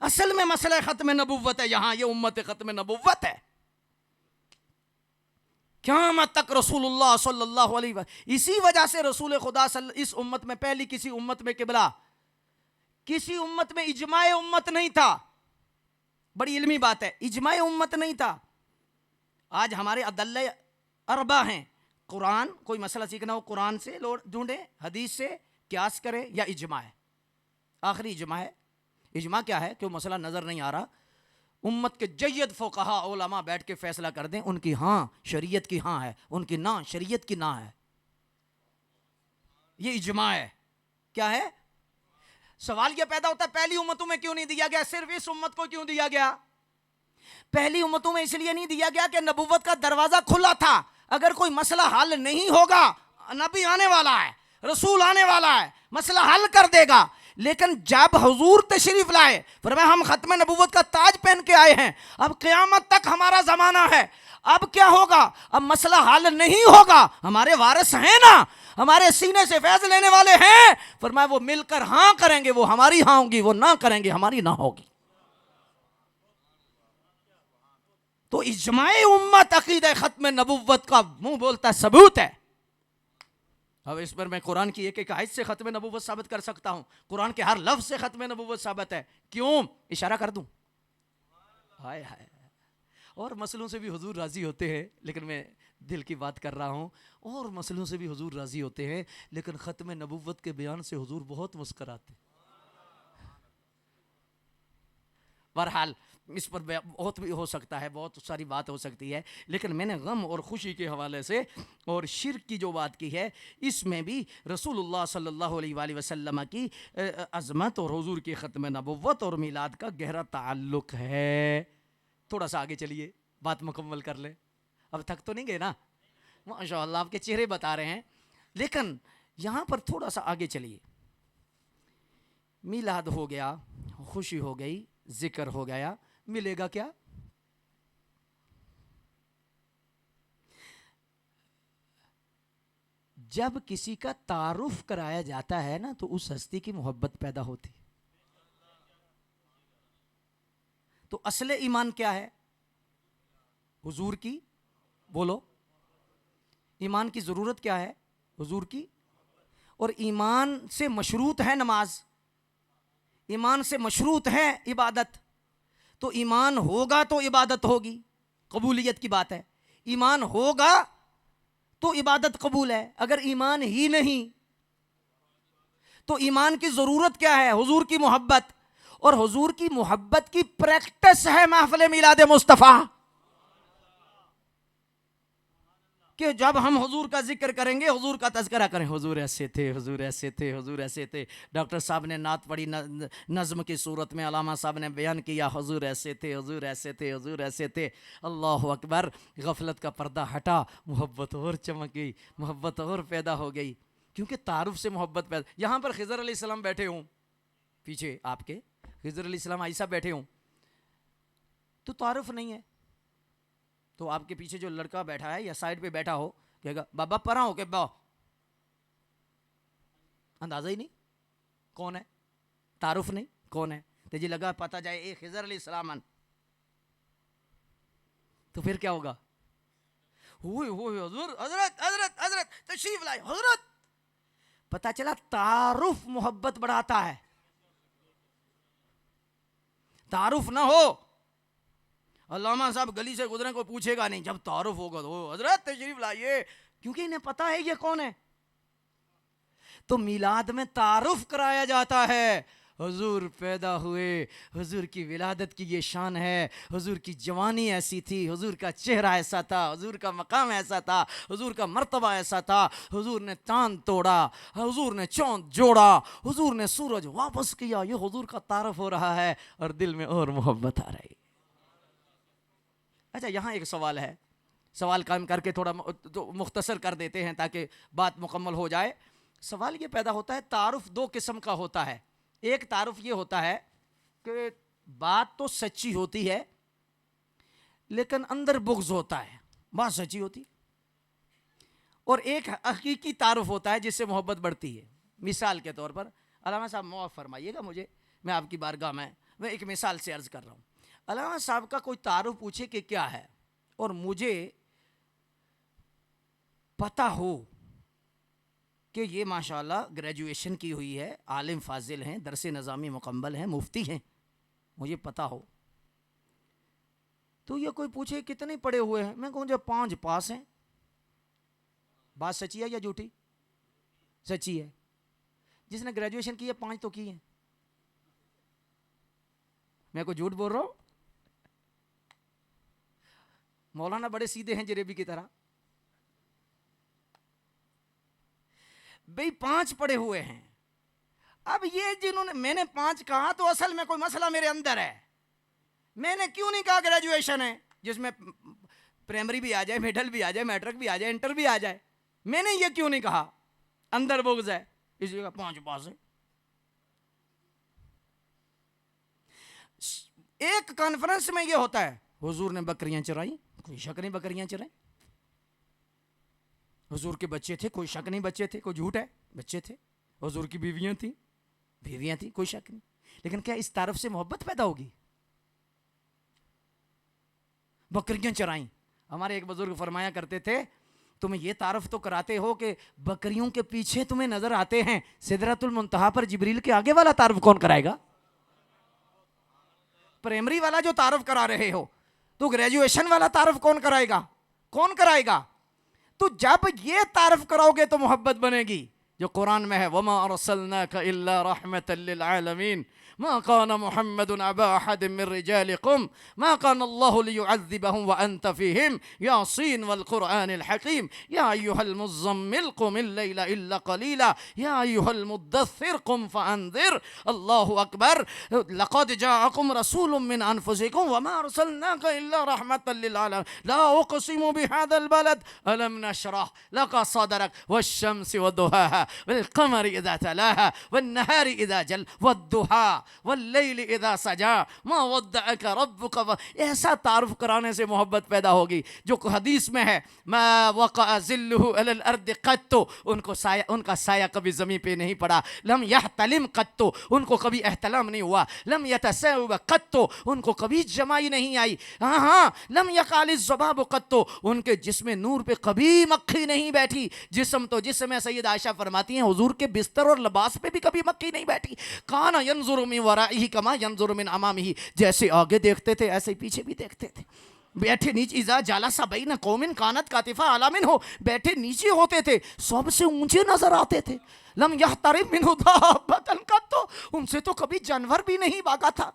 Speaker 1: असल में मसला खत्म नबुव्वत है, यहां ये उम्मत खत्म नबुव्वत है। क़यामत तक रसूलुल्लाह सल्लल्लाहु अलैहि वसल्लम, इसी वजह से रसूल खुदा इस उम्मत में, पहली किसी उम्मत में किबला, किसी उम्मत में इजमाए उम्मत नहीं था। बड़ी इल्मी बात है, इजमाए उम्मत नहीं था। आज हमारे अदल्ले अरबा हैं। कुरान, कोई मसला सीखना हो कुरान से ढूंढे, हदीस से क्यास करें, या इजमा है। आखिरी इजमा है। इजमा क्या है? क्यों मसला नजर नहीं आ रहा, उम्मत के जय्यद फुक़हा उलमा बैठ के फैसला कर दें, उनकी हाँ शरीयत की हाँ है, उनकी ना शरीयत की ना है, ये इजमा है। क्या है? सवाल यह पैदा होता है पहली उम्मतों में क्यों नहीं दिया गया, सिर्फ इस उम्मत को क्यों दिया गया? पहली उम्मतों में इसलिए नहीं दिया गया कि नबुव्वत का दरवाजा खुला था। अगर कोई मसला हल नहीं होगा, नबी आने वाला है, रसूल आने वाला है, मसला हल कर देगा। लेकिन जब हुजूर तशरीफ लाए, फरमाया हम खत्म नबुव्वत का ताज पहन के आए हैं, अब क़यामत तक हमारा जमाना है। अब क्या होगा? अब मसला हल नहीं होगा, हमारे वारिस हैं ना, हमारे सीने से फैज लेने वाले हैं। फरमाया वो मिलकर हाँ करेंगे, वो हमारी हाँ होगी, वो ना करेंगे हमारी ना होगी। तो इजमाए उम्मत अकीदा खत्म नबुव्वत का मुंह बोलता सबूत है। अब इस पर मैं कुरान की एक एक आयत से खत्म नबुव्वत साबित कर सकता हूं, कुरान के हर लफ्ज से खत्म नबुव्वत साबित है। क्यों? इशारा कर दूं? हाय हाय, और मसलों से भी हुजूर राजी होते हैं, लेकिन मैं दिल की बात कर रहा हूं। और मसलों से भी हुजूर राजी होते हैं, लेकिन खत्म नबुव्वत के बयान से हुजूर बहुत मुस्कुराते। बहरहाल इस पर बहुत भी हो सकता है, बहुत सारी बात हो सकती है, लेकिन मैंने गम और खुशी के हवाले से और शिरक की जो बात की है, इसमें भी रसूलुल्लाह सल्लल्लाहु अलैहि वसल्लम की अज़मत और हुजूर की ख़त्म नबुव्वत और मिलाद का गहरा ताल्लुक़ है। थोड़ा सा आगे चलिए, बात मुकम्मल कर ले। अब थक तो नहीं गए ना? माशाअल्लाह आपके चेहरे बता रहे हैं। लेकिन यहाँ पर थोड़ा सा आगे चलिए। मिलाद हो गया, खुशी हो गई, जिक्र हो गया, मिलेगा क्या? जब किसी का तारुफ कराया जाता है ना, तो उस हस्ती की मोहब्बत पैदा होती। तो असले ईमान क्या है? हुजूर की, बोलो, ईमान की जरूरत क्या है? हुजूर की। और ईमान से मशरूत है नमाज, ईमान से मशरूत है इबादत। तो ईमान होगा तो इबादत होगी, कबूलियत की बात है। ईमान होगा तो इबादत कबूल है। अगर ईमान ही नहीं तो ईमान की जरूरत क्या है? हुजूर की मोहब्बत। और हुजूर की मोहब्बत की प्रैक्टिस है महफिल मिलाद मुस्तफ़ा, कि जब हम हुजूर का जिक्र करेंगे, हुजूर का तज़किरा करें, हुजूर ऐसे थे, हुजूर ऐसे थे, हुजूर ऐसे थे। डॉक्टर साहब ने नात पढ़ी नज़्म की सूरत में, अलामा साहब ने बयान किया, हुजूर ऐसे थे, हुजूर ऐसे थे, हुजूर ऐसे थे। अल्लाह अकबर। गफलत का पर्दा हटा, मोहब्बत और चमक गई, मोहब्बत और पैदा हो गई। क्योंकि तारुफ से मोहब्बत पैदा। यहां पर खिजर अलैहिस्सलाम बैठे हों, पीछे आपके खिजर अलैहिस्सलाम आइसा बैठे हों, तो तारुफ नहीं है। तो आपके पीछे जो लड़का बैठा है या साइड पे बैठा हो, कहेगा बाबा परा हो के बा, अंदाजा ही नहीं कौन है, तारुफ नहीं कौन है। तो जी लगा पता जाए ए खिजर अलैहिस्सलाम, तो फिर क्या होगा? हुजूर हजरत हजरत हजरत तशरीफ लाए हजरत। पता चला तारुफ मोहब्बत बढ़ाता है। तारुफ ना हो, अल्लामा साहब गली से गुजरे को पूछेगा नहीं, जब तारुफ होगा तो हजरत तशरीफ लाइए, क्योंकि इन्हें पता है ये कौन है। तो मिलाद में तारुफ कराया जाता है, हुजूर पैदा हुए, हुजूर की विलादत की ये शान है, हुजूर की जवानी ऐसी थी, हुजूर का चेहरा ऐसा था, हुजूर का मकाम ऐसा था, हुजूर का मर्तबा ऐसा था, हुजूर ने चांद तोड़ा, हुजूर ने चांद जोड़ा, हुजूर ने सूरज वापस किया। ये हुजूर का तारुफ हो रहा है और दिल में और मोहब्बत आ रही। अच्छा, यहाँ एक सवाल है, सवाल कायम करके थोड़ा तो मुख्तसर कर देते हैं ताकि बात मुकम्मल हो जाए। सवाल ये पैदा होता है, तारुफ दो किस्म का होता है। एक तारुफ ये होता है कि बात तो सच्ची होती है लेकिन अंदर बुग़्ज़ होता है, बात सच्ची होती। और एक हकीकी तारुफ होता है जिससे मोहब्बत बढ़ती है। मिसाल के तौर पर, अल्लामा साहब माफ़ फरमाइएगा मुझे, मैं आपकी बारगाह में मैं एक मिसाल से अर्ज़ कर रहा हूँ। अल्लामा साहब का कोई तारुफ पूछे कि क्या है, और मुझे पता हो कि ये माशाल्लाह ग्रेजुएशन की हुई है, आलिम फाजिल हैं, दरस नज़ामी मुकम्मल हैं, मुफ्ती हैं, मुझे पता हो, तो ये कोई पूछे कितने पढ़े हुए हैं, मैं कहूँ जब 5 पास हैं। बात सच्ची है या झूठी? सच्ची है। जिसने ग्रेजुएशन की है 5 तो की है। मैं को झूठ बोल रहा हूँ? मौलाना बड़े सीधे हैं जलेबी की तरह। भाई 5 पढ़े हुए हैं। अब ये जिन्होंने, मैंने 5 कहा तो असल में कोई मसला मेरे अंदर है। मैंने क्यों नहीं कहा ग्रेजुएशन है, जिसमें प्राइमरी भी आ जाए, मिडिल भी आ जाए, मैट्रिक भी आ जाए, इंटर भी आ जाए। मैंने ये क्यों नहीं कहा? अंदर बुग़्ज़ है, इस जगह 5 पास है। एक कॉन्फ्रेंस में ये होता है, हुजूर ने बकरियां चराई, कोई शक नहीं बकरियां चराई। हुजूर के बच्चे थे, कोई शक नहीं बच्चे थे, कोई झूठ है बच्चे थे। हुजूर की बीवियां थी, कोई शक नहीं। लेकिन क्या इस तारुफ से मोहब्बत पैदा होगी? बकरियां चराई। हमारे एक बुजुर्ग फरमाया करते थे, तुम्हें ये तारुफ तो कराते हो कि बकरियों के पीछे तुम्हें नजर आते हैं, सिदरतुल मुंतहा पर जिब्रील के आगे वाला तारुफ कौन कराएगा? प्राइमरी वाला जो तारुफ करा रहे हो, तो ग्रेजुएशन वाला तारुफ कौन कराएगा? कौन कराएगा? तो जब ये तारुफ कराओगे तो मोहब्बत बनेगी, जो कुरान में है, वमा अरसलनाका इल्ला रहमतल लिल आलमीन मा कान मुहम्मदुन अबा अहदिम मिन रिजालिकुम मा कान अल्लाहु लियुअज़्ज़िबहुम व अंत फीहिम यासीन वल कुरआनिल हकीम या अय्युहल मुज़्ज़म्मिल क़ुमिल लैला इल्ला क़लीला या अय्युहल मुद्दस्सिर क़ुम फ़अन्ज़िर अल्लाहु अकबर लक़द जाअकुम रसूलुम मिन अनफुसिकुम वमा अरसलनाका इल्ला रहमतल लिल आलमीन ला उक़सिमु बिहाज़ल बलद अलम नशरह लका सदरक वश्शम्सि वदुहाहा वल क़मरि इज़ा तलाहा वन नहारि इज़ा जल वद्दुहा वल्लैलि इज़ा सजा मा वद्दअक रब्बुक। ऐसा तारुफ कराने से मोहब्बत पैदा होगी। जो हदीस में है, मा वक़अ ज़िल्लुहु अलल अर्द क़त्तु, उनका साया कभी ज़मीन पे नहीं पड़ा। लम यहतलिम क़त्तु, उनको कभी एहतलाम नहीं हुआ। लम यतसअब क़त्तु, उनको कभी जमाई नहीं आई। हाँ, लम यक़ालिज़ ज़ुबाब क़त्तु, उनके जिस्म नूर पे कभी मक्खी नहीं बैठी। जिस्म तो जिस्म है, सैयद आयशा फरमाती हैं, हुजूर के बिस्तर और लिबास पे भी कभी मक्खी नहीं बैठी। काना यंजुरु मिन वराइही कमा यंजुरु मिन अमामिही, जैसे आगे देखते थे ऐसे पीछे भी देखते थे। बैठे नीचे, इज़ा जालसा बैन कौमिन कानत कातिफा आलामिन हो, बैठे नीचे होते थे, सबसे ऊंचे नजर आते थे। लम यहतरिम मिनहु दाब्बतन कत्तु, उनसे तो कभी जानवर भी नहीं भागा था।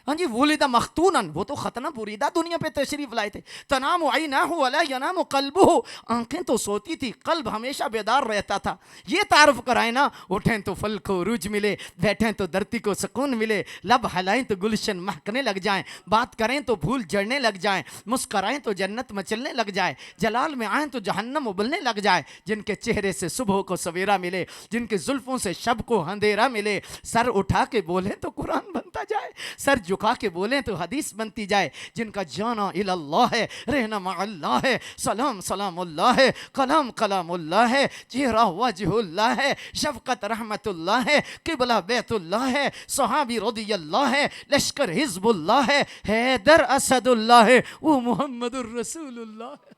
Speaker 1: हाँ जी, वुलिदा मख्तूनन, वो तो खतना बुरीदा दुनिया पे तशरीफ लाए थे। तनामु ऐनाहु वला यनामु क़ल्बुहु, आंखें तो सोती थी, कल्ब हमेशा बेदार रहता था। ये तारुफ कराए ना, उठें तो फल को रूज मिले, बैठें तो धरती को सुकून मिले, लब हलाएं तो गुलशन महकने लग जाएं, बात करें तो फूल जड़ने लग जाएं, मुस्कराएं तो जन्नत मचलने लग जाए, जलाल में आएं तो जहन्नम उबलने लग जाए। जिनके चेहरे से सुबह को सवेरा मिले, जिनके जुल्फों से शब को अंधेरा मिले, सर उठा के बोले तो कुरान बनता जाए, सर झुका के बोले तो हदीस बनती जाए। जिनका जाना इल्लल्लाह है, रहना मअल्लाह है, सलाम सलामुल्लाह है, कलाम कलामुल्लाह है, चेहरा वजहुल्लाह है, शफकत रहमतुल्लाह है, किबला बैतुल्लाह है, सहाबी रदियल्लाह है, लश्कर हिजबुल्लाह है, हैदर असदुल्लाह है, वो मुहम्मदुर रसूलुल्लाह है।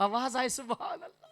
Speaker 1: आवाज आए सुभान अल्लाह,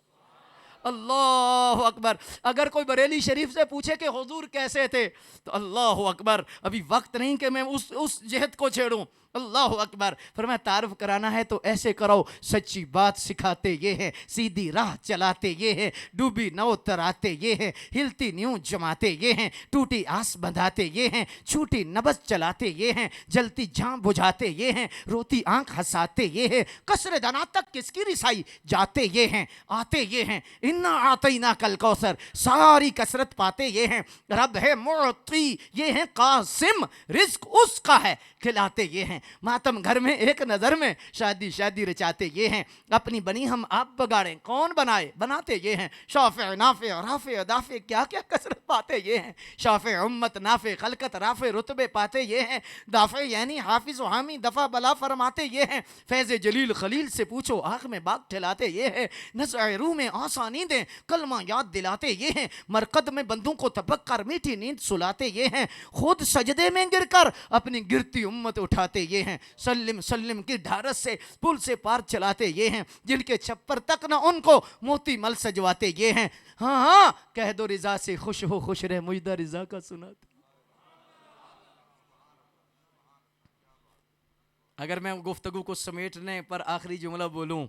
Speaker 1: अल्लाह अकबर। अगर कोई बरेली शरीफ से पूछे कि हुजूर कैसे थे, तो अल्लाह अकबर, अभी वक्त नहीं कि मैं उस जहद को छेड़ूं। अल्लाह अकबर। फरमाया तारुफ कराना है तो ऐसे करो, सच्ची बात सिखाते ये हैं, सीधी राह चलाते ये हैं, डूबी नौ तराते ये हैं, हिलती न्यूं जमाते ये हैं, टूटी आस बंधाते ये हैं, छूटी नबज चलाते ये हैं, जलती झां बुझाते ये हैं, रोती आंख हंसाते ये हैं, कसरे दना तक किसकी रिसाई जाते ये हैं, आते ये हैं, इन्ना आतईना कल कौसर, सारी कसरत पाते ये हैं, रब है मुअती ये हैं, कासिम रिज्क उसका है, खिलाते ये हैं। मातम घर में एक नज़र में शादी शादी रचाते ये हैं, अपनी बनी हम आप बगाड़ें कौन बनाए, बनाते ये हैं। शाफ़े नाफ़े राफ़े दाफ़े क्या क्या कसरत पाते ये हैं, शाफ़े उम्मत नाफ़े खलकत राफ़े रुतबे पाते ये हैं, दाफ़े यानी हाफिज़ व हामी दफ़ा बला फरमाते ये हैं। फैज़ जलील खलील से पूछो आँख में बाग ठिलाते ये हैं, नज़्र रूह में आसानी दें कलमा याद दिलाते ये हैं, मरकद में बंदों को तबक कर मीठी नींद सुलाते ये हैं, खुद सजदे में गिर कर अपनी गिरती उम्मत उठाते ये हैं, सल्लिम सल्लिम की ढारस से पुल से पार चलाते ये हैं, जिनके छप्पर तक ना उनको मोती मल सजवाते ये हैं। हाँ हाँ कह दो रिजा से खुश हो खुश रहे, मुजदा रिजा का सुनाते। अगर मैं गुफ्तगू को समेटने पर आखिरी जुमला बोलूं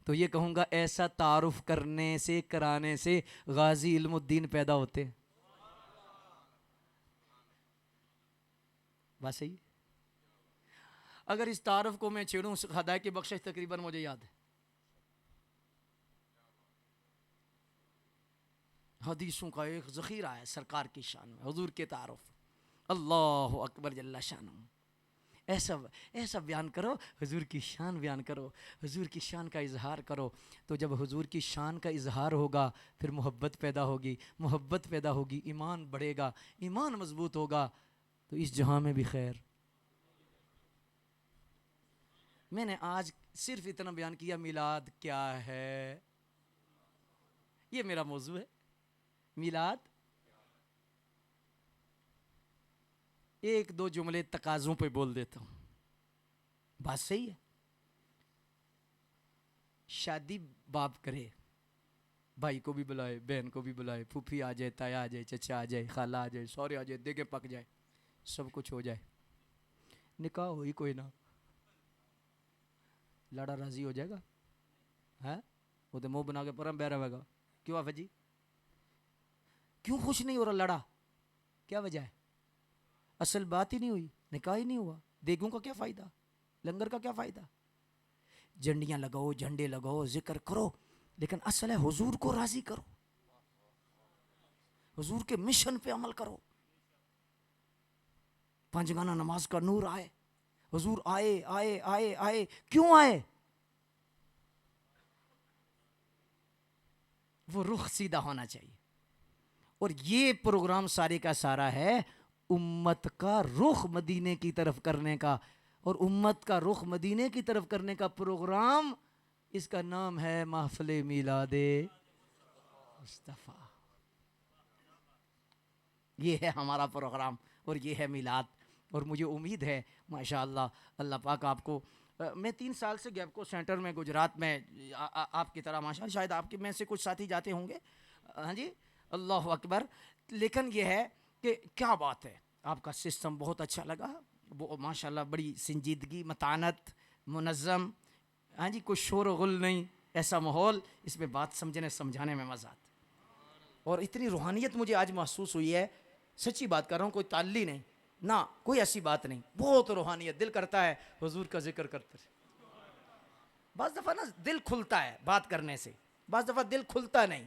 Speaker 1: तो ये कहूंगा, ऐसा तारुफ करने से कराने से गाजी इल्मुद्दीन पैदा होते हैं। बात सही। अगर इस तारुफ को मैं छेड़ूं, खुदा की बख्शिश तकरीबन मुझे याद है, हदीसों का एक ज़ख़ीरा है सरकार की शान में, हुजूर के तारुफ। अल्लाह अकबर जल्ला शान। ऐसा ऐसा बयान करो, हुजूर की शान बयान करो, हुजूर की शान का इजहार करो। तो जब हुजूर की शान का इजहार होगा फिर मोहब्बत पैदा होगी, मोहब्बत पैदा होगी ईमान बढ़ेगा, ईमान मजबूत होगा तो इस जहां में भी खैर। मैंने आज सिर्फ इतना बयान किया, मिलाद क्या है, ये मेरा मौजू है, मिलाद। एक दो जुमले तकाज़ों पे बोल देता हूं, बात सही है। शादी बाप करे, भाई को भी बुलाए, बहन को भी बुलाए, फूफी आ जाए, ताया आ जाए, चचा आ जाए, खाला आ जाए, सौरे आ जाए, देगे पक जाए, सब कुछ हो जाए, निकाह हो ही कोई ना, लड़ा राजी हो जाएगा है, वो तो मुंह बना के परम बह रहेगा। क्यों आफा जी, क्यों खुश नहीं हो रहा लड़ा, क्या वजह है? असल बात ही नहीं हुई, निकाह ही नहीं हुआ, देगों का क्या फ़ायदा, लंगर का क्या फ़ायदा। झंडियाँ लगाओ, झंडे लगाओ, जिक्र करो, लेकिन असल है हुजूर को राज़ी करो, हुजूर के मिशन पे अमल करो। पंजगाना नमाज का नूर आए, हुजूर आए आए आए आए, क्यों आए? वो रुख सीधा होना चाहिए। और ये प्रोग्राम सारे का सारा है उम्मत का रुख मदीने की तरफ करने का, और उम्मत का रुख मदीने की तरफ करने का प्रोग्राम, इसका नाम है महफिल मिलादे मुस्तफ़ा। ये है हमारा प्रोग्राम और ये है मिलाद। और मुझे उम्मीद है माशाअल्लाह अल्लाह पाक आपको, मैं 3 साल से गैपको सेंटर में गुजरात में आपकी तरह माशाअल्लाह, शायद आपके में से कुछ साथी जाते होंगे, हाँ जी, अल्लाह अकबर। लेकिन ये है कि क्या बात है, आपका सिस्टम बहुत अच्छा लगा, वो माशाल्लाह बड़ी संजीदगी, मतानत, मुनज़्ज़म, हाँ जी, कुछ शोर गुल नहीं, ऐसा माहौल, इसमें बात समझने समझाने में मज़ा आता। और इतनी रूहानियत मुझे आज महसूस हुई है, सच्ची बात कर रहा हूँ, कोई ताल्ली नहीं, ना, कोई ऐसी बात नहीं, बहुत रूहानियत, दिल करता है हुजूर का जिक्र करते रहे। बाज़ दफ़ा ना दिल खुलता है बात करने से, बाज़ दफ़ा दिल खुलता नहीं।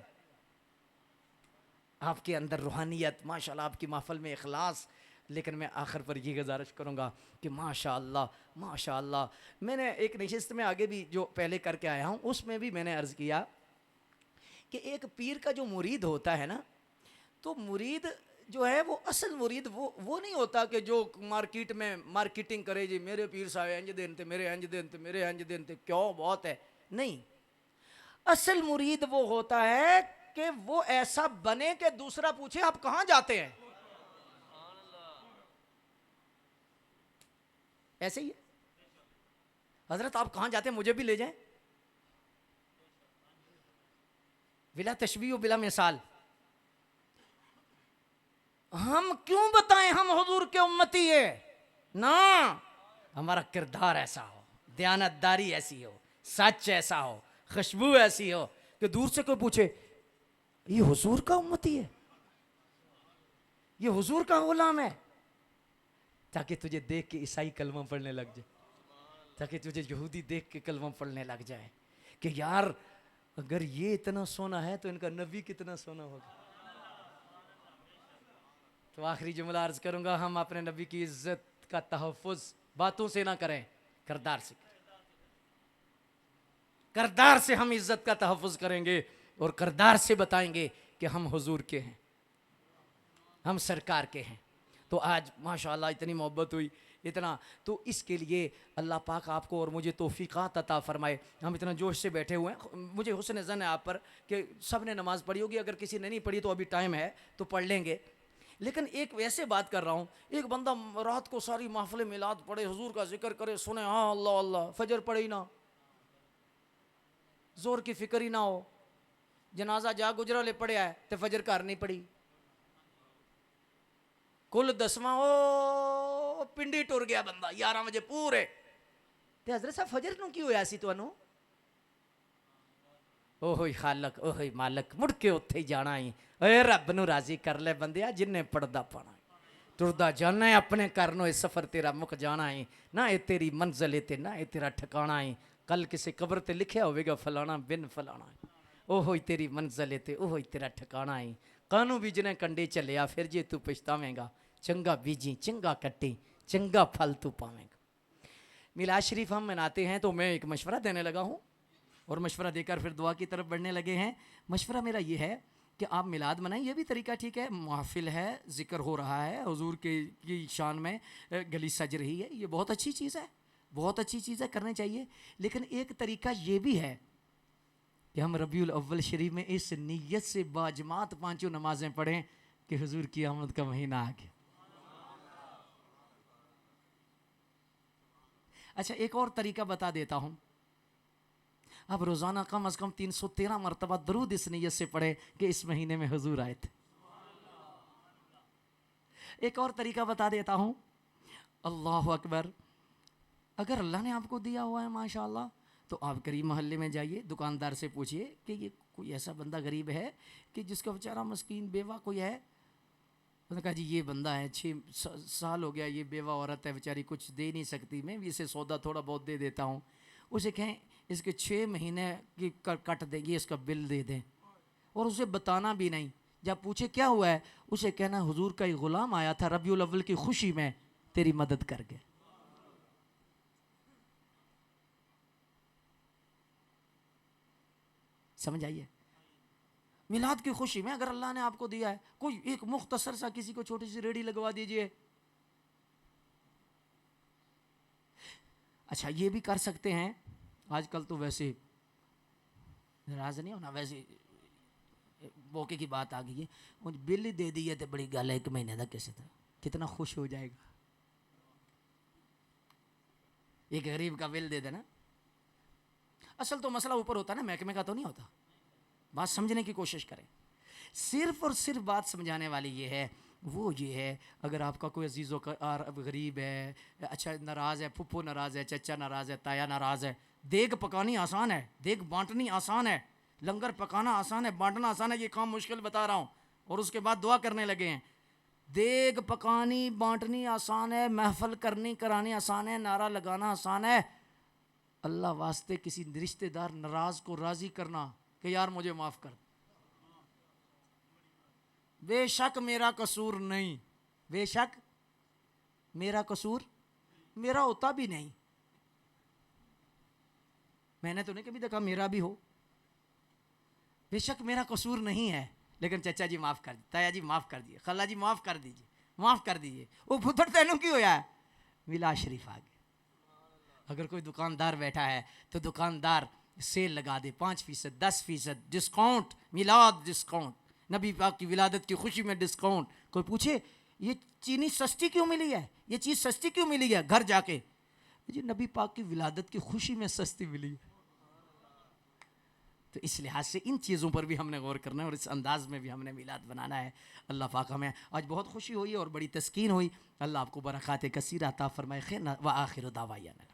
Speaker 1: आपके अंदर रूहानियत माशाल्लाह, आपकी महफिल में इखलास। लेकिन मैं आखिर पर ये गुजारिश करूँगा कि माशाल्लाह माशाल्लाह, मैंने एक नशिस्त में आगे भी जो पहले करके आया हूँ उसमें भी मैंने अर्ज़ किया कि एक पीर का जो मुरीद होता है ना, तो मुरीद जो है वो असल मुरीद वो नहीं होता कि जो मार्केट में मार्केटिंग करे, जी मेरे पीर साहब इंज देन थे, मेरे इंज देन थे, मेरे इंज देन थे, क्यों बहुत है, नहीं। असल मुरीद वो होता है कि वो ऐसा बने कि दूसरा पूछे आप कहां जाते हैं। ऐसे ही है हजरत, आप कहां जाते हैं, मुझे भी ले जाएं। बिला तशबीह बिला मिसाल, हम क्यों बताएं हम हुजूर के उम्मती है ना, हमारा किरदार ऐसा हो, दयानतदारी ऐसी हो, सच ऐसा हो, खुशबू ऐसी हो कि दूर से कोई पूछे ये हुजूर का उम्मती है, ये हुजूर का गुलाम है। ताकि तुझे देख के ईसाई कलमा पढ़ने लग जाए, ताकि तुझे यहूदी देख के कलमा पढ़ने लग जाए कि यार अगर ये इतना सोना है तो इनका नबी कितना सोना होगा। तो आखिरी जुमला अर्ज करूंगा, हम अपने नबी की इज्जत का तहफ़्फ़ुज़ बातों से ना करें, करदार से करें। करदार से हम इज्जत का तहफ़्फ़ुज़ करेंगे और करदार से बताएंगे कि हम हुजूर के हैं, हम सरकार के हैं। तो आज माशाअल्लाह इतनी मोहब्बत हुई, इतना, तो इसके लिए अल्लाह पाक आपको और मुझे तौफीक़ात अता फरमाए। हम इतना जोश से बैठे हुए हैं, मुझे हुस्न ज़न है आप पर कि सब ने नमाज़ पढ़ी होगी, अगर किसी ने नहीं पढ़ी तो अभी टाइम है तो पढ़ लेंगे। लेकिन एक वैसे बात कर रहा हूँ, एक बंदा रात को सारी महफिल मिलाद पढ़े, हुजूर का जिक्र करे, सुने हाँ अल्लाह अल्लाह, फजर पढ़े ही ना, जोर की फिक्र ही ना हो, जनाजा जा गुजरा ले पढ़िया है तो फजर घर नहीं पढ़ी, कुल 10वां ओ पिंडी टुर गया बंदा 11 बजे पूरे, ते हजरत साहब फजर नूं की होया सी तुहानू, ओहो खालक ओहो मालक, मुड़ के उत्थे ही जाना ही, ए रब नूं राजी कर ले बंदिया, जिन्ने पढ़दा पाना तुरदा जाना है अपने घर नूं, सफर तेरा मुक जाना है ना, ये तेरी मंजिल है ना ये तेरा ठिकाना है, कल किसी कब्र ते लिखिया होवेगा फलाना बिन फलाना, ओहो तेरी मंजिल है ओहो तेरा ठिकाना है, कानू बीजने कंडे चलिया फिर जे तू पछतावेगा, चंगा बीजी चंगा कट्टी चंगा फल तू पावेगा। मिलाद शरीफ हम मनाते हैं तो मैं एक मशवरा देने लगा हूँ और मशवरा देकर फिर दुआ की तरफ बढ़ने लगे हैं। मशवरा मेरा ये है कि आप मिलाद मनाएं, ये भी तरीका ठीक है, महफिल है, ज़िक्र हो रहा है, हुजूर की शान में गली सज रही है, ये बहुत अच्छी चीज़ है, बहुत अच्छी चीज़ है, करनी चाहिए। लेकिन एक तरीका ये भी है कि हम रबीउल अव्वल शरीफ में इस नीयत से बाजमात पांचों नमाजें पढ़ें कि हुजूर की आमद का महीना आ गया। अच्छा एक और तरीका बता देता हूँ, अब रोज़ाना कम अज़ कम 313 मरतबा दरूद इस नीयत से पढ़े कि इस महीने में हुजूर आए थे। एक और तरीका बता देता हूँ, अल्लाह अकबर, अगर अल्लाह ने आपको दिया हुआ है माशाअल्लाह, तो आप गरीब मोहल्ले में जाइए, दुकानदार से पूछिए कि ये कोई ऐसा बंदा गरीब है कि जिसका बेचारा मस्कीन बेवा कोई है, उसने कहा जी ये बंदा है 6 साल हो गया, ये बेवा औरत है बेचारी, कुछ दे नहीं सकती, मैं भी इसे सौदा थोड़ा बहुत दे देता हूँ। उसे कहें इसके 6 महीने की कट देंगे, इसका बिल दे दें, और उसे बताना भी नहीं। जब पूछे क्या हुआ है, उसे कहना हुजूर का एक ग़ुलाम आया था रबीउल अव्वल की खुशी में तेरी मदद कर गया। समझ आइए, मिलाद की खुशी में अगर अल्लाह ने आपको दिया है, कोई एक मुख्तसर सा किसी को छोटी सी रेडी लगवा दीजिए। अच्छा ये भी कर सकते हैं, आजकल तो वैसे नाराज नहीं होना, वैसे मौके की बात आ गई है, मुझे बिल ही दे दी है तो बड़ी गल है, 1 महीने का कैसे था, कितना खुश हो जाएगा, एक गरीब का बिल दे देना। असल तो मसला ऊपर होता है ना, महकमे का तो नहीं होता। बात समझने की कोशिश करें, सिर्फ और सिर्फ बात समझाने वाली ये है, वो ये है, अगर आपका कोई अजीज़ गरीब है, अच्छा नाराज़ है, फुप्पो नाराज़ है, चचा नाराज़ है, ताया नाराज़ है, देग पकानी आसान है, देग बांटनी आसान है, लंगर पकाना आसान है, बांटना आसान है, ये काम मुश्किल बता रहा हूँ, और उसके बाद दुआ करने लगे हैं। देग पकानी बांटनी आसान है, महफल करनी करानी आसान है, नारा लगाना आसान है। अल्लाह वास्ते किसी रिश्तेदार नाराज को राजी करना कि यार मुझे माफ कर, बेशक मेरा कसूर नहीं, बेशक मेरा कसूर मेरा होता भी नहीं, मैंने तो नहीं कभी देखा मेरा भी हो, बेशक मेरा कसूर नहीं है, लेकिन चचा जी माफ कर, ताया जी माफ कर दिए, खला जी माफ कर दीजिए, माफ कर दीजिए। वो पुत्र तेनों की होया है, मिलाद शरीफ आ गया। अगर कोई दुकानदार बैठा है तो दुकानदार सेल लगा दे, 5%, 10% डिस्काउंट, मिलाद डिस्काउंट, नबी पाक की विलादत की खुशी में डिस्काउंट। कोई पूछे ये चीनी सस्ती क्यों मिली है, ये चीज़ सस्ती क्यों मिली है, घर जाके जी नबी पाक की विलादत की खुशी में सस्ती मिली है। तो इस लिहाज से इन चीज़ों पर भी हमने गौर करना है और इस अंदाज में भी हमने मिलाद बनाना है। अल्लाह पाक हमें आज बहुत खुशी हुई और बड़ी तस्कीन हुई। अल्लाह आपको बरक़ात कसीर अता फरमाए। खैर व आखिर दावाना।